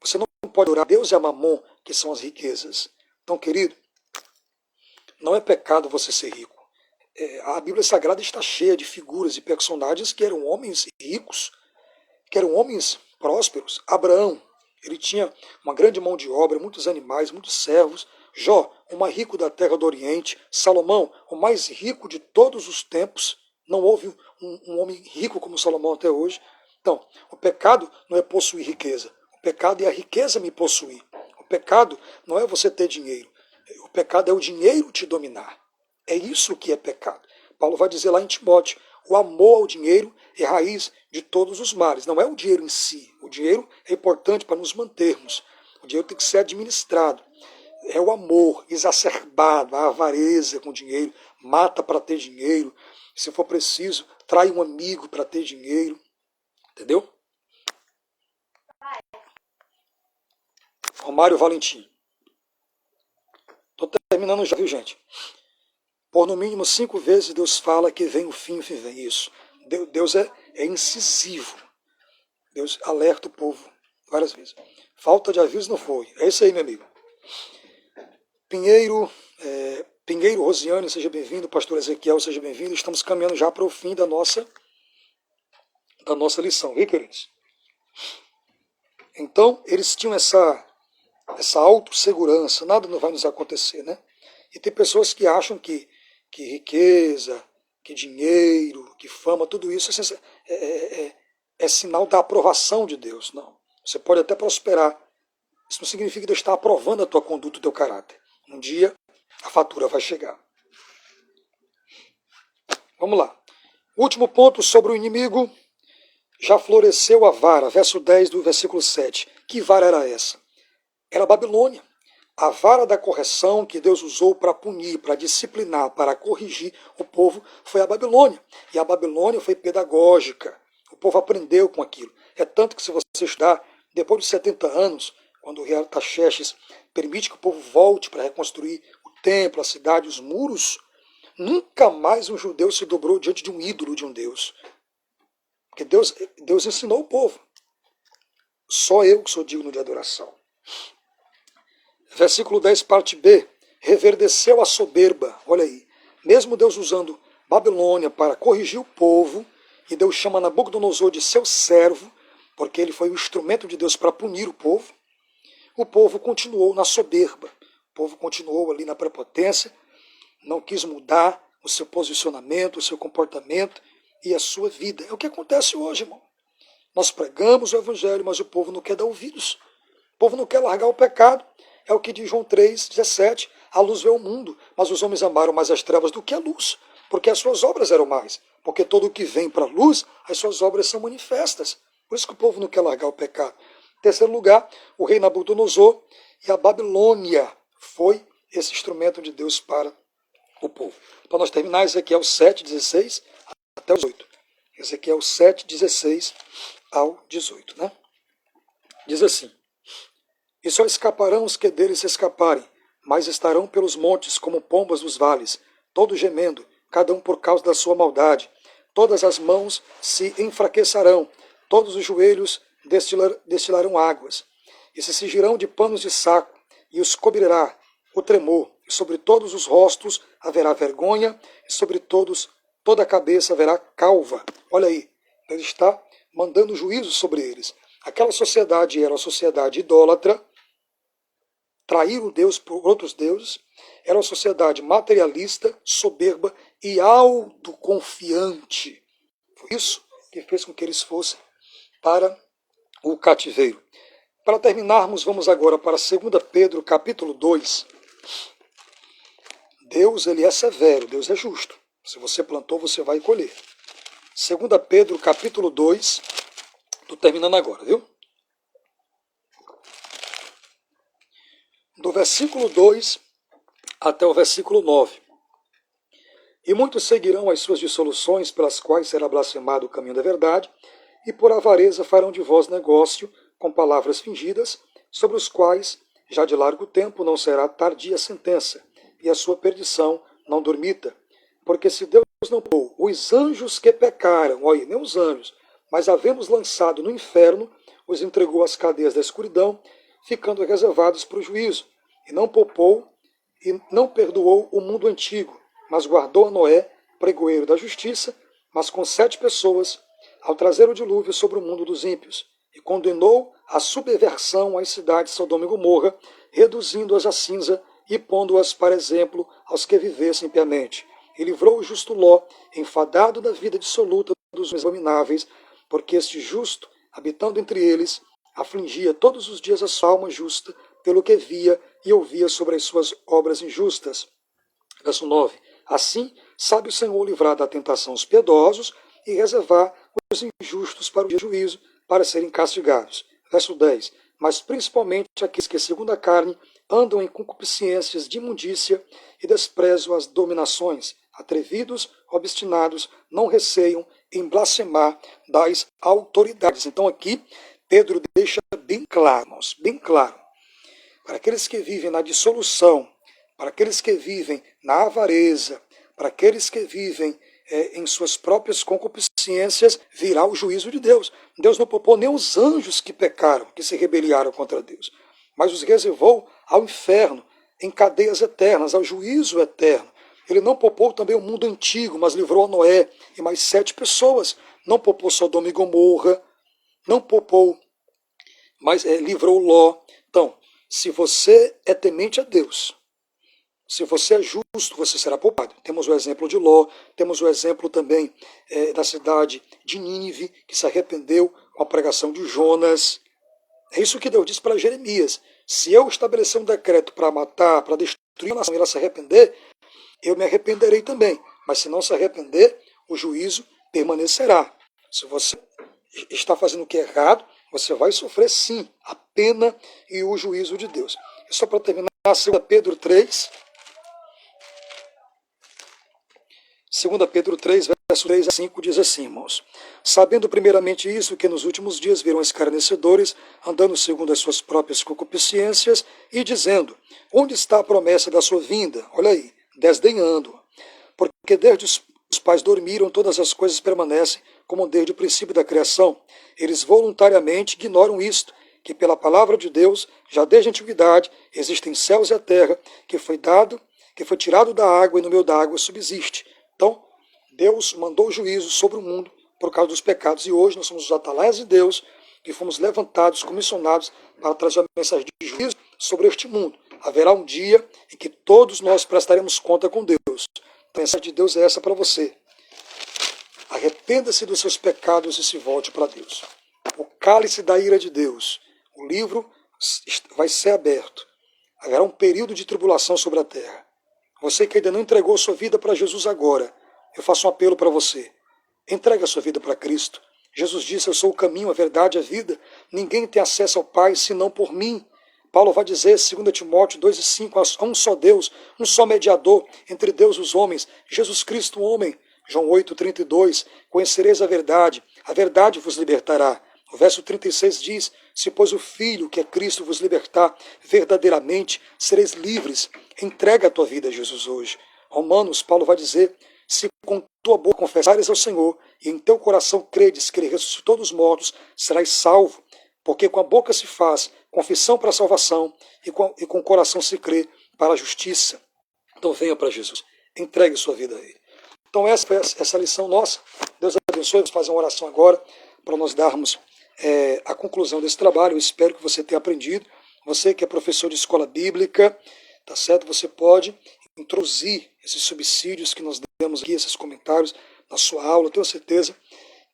Você não pode orar a Deus e a Mamon, que são as riquezas. Então, querido, não é pecado você ser rico. A Bíblia Sagrada está cheia de figuras e personagens que eram homens ricos, que eram homens prósperos. Abraão, ele tinha uma grande mão de obra, muitos animais, muitos servos. Jó, o mais rico da terra do Oriente. Salomão, o mais rico de todos os tempos. Não houve um homem rico como Salomão até hoje. Então, o pecado não é possuir riqueza. O pecado é a riqueza me possuir. O pecado não é você ter dinheiro. O pecado é o dinheiro te dominar. É isso que é pecado. Paulo vai dizer lá em Timóteo, o amor ao dinheiro é raiz de todos os males. Não é o dinheiro em si. O dinheiro é importante para nos mantermos. O dinheiro tem que ser administrado. É o amor exacerbado, a avareza com dinheiro, mata para ter dinheiro. Se for preciso, trai um amigo para ter dinheiro. Entendeu? Romário Valentim. Estou terminando já, viu, gente? Por no mínimo 5 vezes Deus fala que vem o fim vem isso. Deus é incisivo. Deus alerta o povo várias vezes. Falta de aviso não foi. É isso aí, meu amigo. Pinheiro, Pinheiro Rosiane, seja bem-vindo. Pastor Ezequiel, seja bem-vindo. Estamos caminhando já para o fim da nossa lição, viu, queridos? Então, eles tinham essa autossegurança, nada não vai nos acontecer, né? E tem pessoas que acham que riqueza, que dinheiro, que fama, tudo isso é sinal da aprovação de Deus. Não. Você pode até prosperar. Isso não significa que Deus está aprovando a tua conduta, o teu caráter. Um dia a fatura vai chegar. Vamos lá. Último ponto sobre o inimigo. Já floresceu a vara, verso 10 do versículo 7. Que vara era essa? Era a Babilônia. A vara da correção que Deus usou para punir, para disciplinar, para corrigir o povo foi a Babilônia. E a Babilônia foi pedagógica. O povo aprendeu com aquilo. É tanto que se você estudar, depois de 70 anos, quando o rei Artaxerxes permite que o povo volte para reconstruir o templo, a cidade, os muros, nunca mais um judeu se dobrou diante de um ídolo de um Deus. Porque Deus ensinou o povo. Só eu que sou digno de adoração. Versículo 10, parte B. Reverdeceu a soberba. Olha aí. Mesmo Deus usando Babilônia para corrigir o povo, e Deus chama Nabucodonosor de seu servo, porque ele foi o instrumento de Deus para punir o povo continuou na soberba. O povo continuou ali na prepotência, não quis mudar o seu posicionamento, o seu comportamento e a sua vida. É o que acontece hoje, irmão. Nós pregamos o evangelho, mas o povo não quer dar ouvidos. O povo não quer largar o pecado. É o que diz João 3,17. A luz veio ao mundo, mas os homens amaram mais as trevas do que a luz, porque as suas obras eram mais. Porque todo o que vem para a luz, as suas obras são manifestas. Por isso que o povo não quer largar o pecado. Em terceiro lugar, o rei Nabucodonosor e a Babilônia foi esse instrumento de Deus para o povo. Para nós terminar, Ezequiel 7,16 até o 18. Ezequiel 7,16 ao 18. Né? Diz assim: E só escaparão os que deles se escaparem, mas estarão pelos montes como pombas dos vales, todos gemendo, cada um por causa da sua maldade. Todas as mãos se enfraquecerão, todos os joelhos destilarão águas, e se cingirão de panos de saco, e os cobrirá o tremor, e sobre todos os rostos haverá vergonha, e sobre toda a cabeça haverá calva. Olha aí, ele está mandando juízo sobre eles. Aquela sociedade era uma sociedade idólatra, traíram Deus por outros deuses, era uma sociedade materialista, soberba e autoconfiante. Foi isso que fez com que eles fossem para o cativeiro. Para terminarmos, vamos agora para 2 Pedro, capítulo 2. Deus, ele é severo, Deus é justo. Se você plantou, você vai colher. 2 Pedro, capítulo 2. Estou terminando agora, viu? Do versículo 2 até o versículo 9. E muitos seguirão as suas dissoluções, pelas quais será blasfemado o caminho da verdade, e por avareza farão de vós negócio com palavras fingidas, sobre os quais, já de largo tempo, não será tardia a sentença, e a sua perdição não dormita. Porque se Deus não poupou os anjos que pecaram, olha, nem os anjos, mas havemos lançado no inferno, os entregou às cadeias da escuridão, ficando reservados para o juízo, e não poupou e não perdoou o mundo antigo, mas guardou a Noé, pregoeiro da justiça, mas com 7 pessoas, ao trazer o dilúvio sobre o mundo dos ímpios, e condenou a subversão às cidades Sodoma e Gomorra, reduzindo-as a cinza e pondo-as para exemplo aos que vivessem piamente. E livrou o justo Ló, enfadado da vida dissoluta dos abomináveis, porque este justo, habitando entre eles, afligia todos os dias a sua alma justa, pelo que via e ouvia sobre as suas obras injustas. Verso 9. Assim, sabe o Senhor livrar da tentação os piedosos e reservar os injustos para o dia do juízo, para serem castigados. Verso 10. Mas principalmente aqueles que, segundo a carne, andam em concupiscências de imundícia e desprezam as dominações, atrevidos, obstinados, não receiam em blasfemar das autoridades. Então aqui, Pedro deixa bem claro, irmãos, bem claro, para aqueles que vivem na dissolução, para aqueles que vivem na avareza, para aqueles que vivem em suas próprias concupiscências, virá o juízo de Deus. Deus não poupou nem os anjos que pecaram, que se rebeliaram contra Deus, mas os reservou ao inferno, em cadeias eternas, ao juízo eterno. Ele não poupou também o mundo antigo, mas livrou a Noé e mais 7 pessoas. Não poupou Sodoma e Gomorra, não poupou, mas livrou Ló. Então, se você é temente a Deus, se você é justo, você será poupado. Temos o exemplo de Ló, temos o exemplo também da cidade de Nínive, que se arrependeu com a pregação de Jonas. É isso que Deus disse para Jeremias. Se eu estabelecer um decreto para matar, para destruir a nação e ela se arrepender, eu me arrependerei também. Mas se não se arrepender, o juízo permanecerá. Se você está fazendo o que é errado, você vai sofrer sim a pena e o juízo de Deus. E só para terminar, 2 Pedro 3, 2 Pedro 3, verso 3 a 5, diz assim, irmãos: sabendo primeiramente isso, que nos últimos dias viram escarnecedores, andando segundo as suas próprias concupiscências, e dizendo, onde está a promessa da sua vinda? Olha aí, desdenhando. Porque desde os pais dormiram, todas as coisas permanecem como desde o princípio da criação. Eles voluntariamente ignoram isto, que pela palavra de Deus, já desde a antiguidade, existem céus e a terra, que foi tirado da água e no meio da água subsiste. Então, Deus mandou o juízo sobre o mundo por causa dos pecados. E hoje nós somos os atalaias de Deus, que fomos levantados, comissionados para trazer uma mensagem de juízo sobre este mundo. Haverá um dia em que todos nós prestaremos conta com Deus. A mensagem de Deus é essa para você. Arrependa-se dos seus pecados e se volte para Deus. O cálice da ira de Deus. O livro vai ser aberto. Haverá um período de tribulação sobre a terra. Você que ainda não entregou sua vida para Jesus agora, eu faço um apelo para você. Entregue a sua vida para Cristo. Jesus disse, eu sou o caminho, a verdade e a vida. Ninguém tem acesso ao Pai senão por mim. Paulo vai dizer, 2 Timóteo 2,5, há um só Deus, um só mediador entre Deus e os homens, Jesus Cristo, o homem. João 8,32, conhecereis a verdade vos libertará. O verso 36 diz, se pois o Filho, que é Cristo, vos libertar, verdadeiramente sereis livres. Entrega a tua vida a Jesus hoje. Romanos, Paulo vai dizer, se com tua boca confessares ao Senhor, e em teu coração credes que ele ressuscitou dos mortos, serás salvo. Porque com a boca se faz confissão para a salvação, e com o coração se crê para a justiça. Então venha para Jesus, entregue sua vida a Ele. Então essa foi essa lição nossa. Deus abençoe. Vamos fazer uma oração agora para nós darmos a conclusão desse trabalho. Eu espero que você tenha aprendido. Você que é professor de escola bíblica, tá certo? Você pode introduzir esses subsídios que nós demos aqui, esses comentários na sua aula. Eu tenho certeza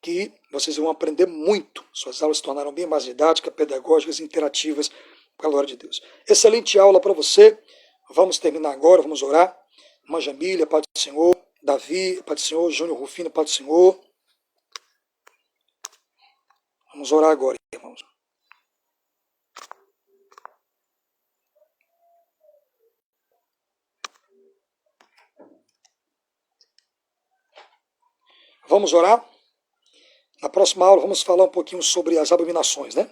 que vocês vão aprender muito. Suas aulas se tornaram bem mais didáticas, pedagógicas e interativas, com a glória de Deus. Excelente aula para você. Vamos terminar agora, vamos orar. Irmã Jamília, Pai do Senhor. Davi, Pai do Senhor. Júnior Rufino, Pai do Senhor. Vamos orar agora, irmãos. Vamos orar? Na próxima aula vamos falar um pouquinho sobre as abominações, né?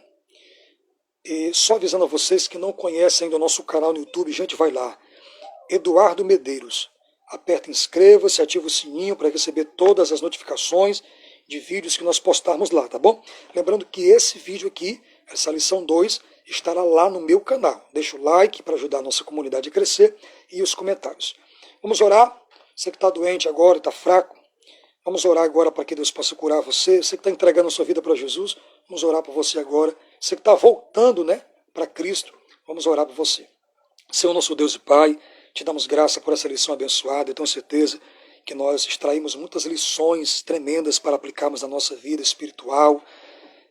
E só avisando a vocês que não conhecem ainda o nosso canal no YouTube, gente, vai lá. Eduardo Medeiros. Aperta inscreva-se, ativa o sininho para receber todas as notificações de vídeos que nós postarmos lá, tá bom? Lembrando que esse vídeo aqui, essa lição 2, estará lá no meu canal. Deixa o like para ajudar a nossa comunidade a crescer e os comentários. Vamos orar? Você que está doente agora, está fraco, vamos orar agora para que Deus possa curar você. Você que está entregando a sua vida para Jesus, vamos orar por você agora. Você que está voltando, né, para Cristo, vamos orar por você. Senhor nosso Deus e Pai, te damos graça por essa lição abençoada. Eu tenho certeza que nós extraímos muitas lições tremendas para aplicarmos na nossa vida espiritual.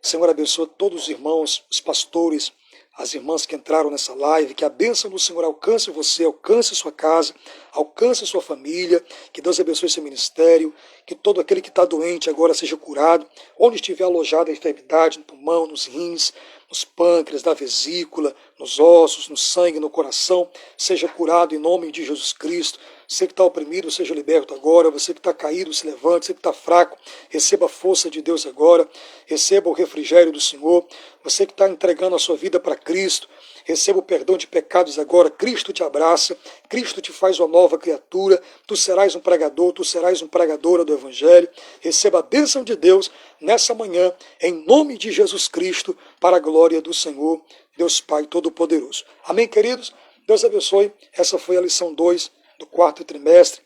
Senhor, abençoa todos os irmãos, os pastores, as irmãs que entraram nessa live, que a bênção do Senhor alcance você, alcance sua casa, alcance sua família, que Deus abençoe seu ministério, que todo aquele que está doente agora seja curado, onde estiver alojada a enfermidade, no pulmão, nos rins, nos pâncreas, na vesícula, nos ossos, no sangue, no coração, seja curado em nome de Jesus Cristo. Você que está oprimido, seja liberto agora. Você que está caído, se levante. Você que está fraco, receba a força de Deus agora. Receba o refrigério do Senhor. Você que está entregando a sua vida para Cristo, receba o perdão de pecados agora. Cristo te abraça. Cristo te faz uma nova criatura. Tu serás um pregador, tu serás uma pregadora do Evangelho. Receba a bênção de Deus nessa manhã, em nome de Jesus Cristo, para a glória do Senhor, Deus Pai Todo-Poderoso. Amém, queridos? Deus abençoe. Essa foi a lição 2 do quarto trimestre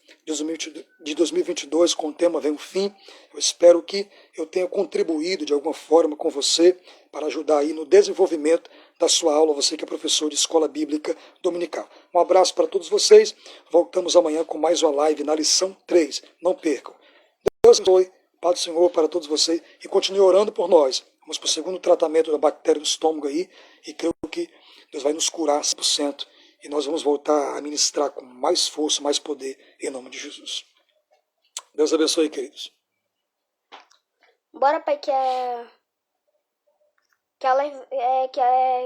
de 2022, com o tema Vem o Fim. Eu espero que eu tenha contribuído de alguma forma com você para ajudar aí no desenvolvimento da sua aula, você que é professor de escola bíblica dominical. Um abraço para todos vocês. Voltamos amanhã com mais uma live na lição 3. Não percam. Deus abençoe. Paz do Senhor para todos vocês e continue orando por nós. Vamos para o segundo tratamento da bactéria do estômago aí e creio que Deus vai nos curar 100% e nós vamos voltar a ministrar com mais força, mais poder em nome de Jesus. Deus abençoe, queridos. Bora, pai, que ela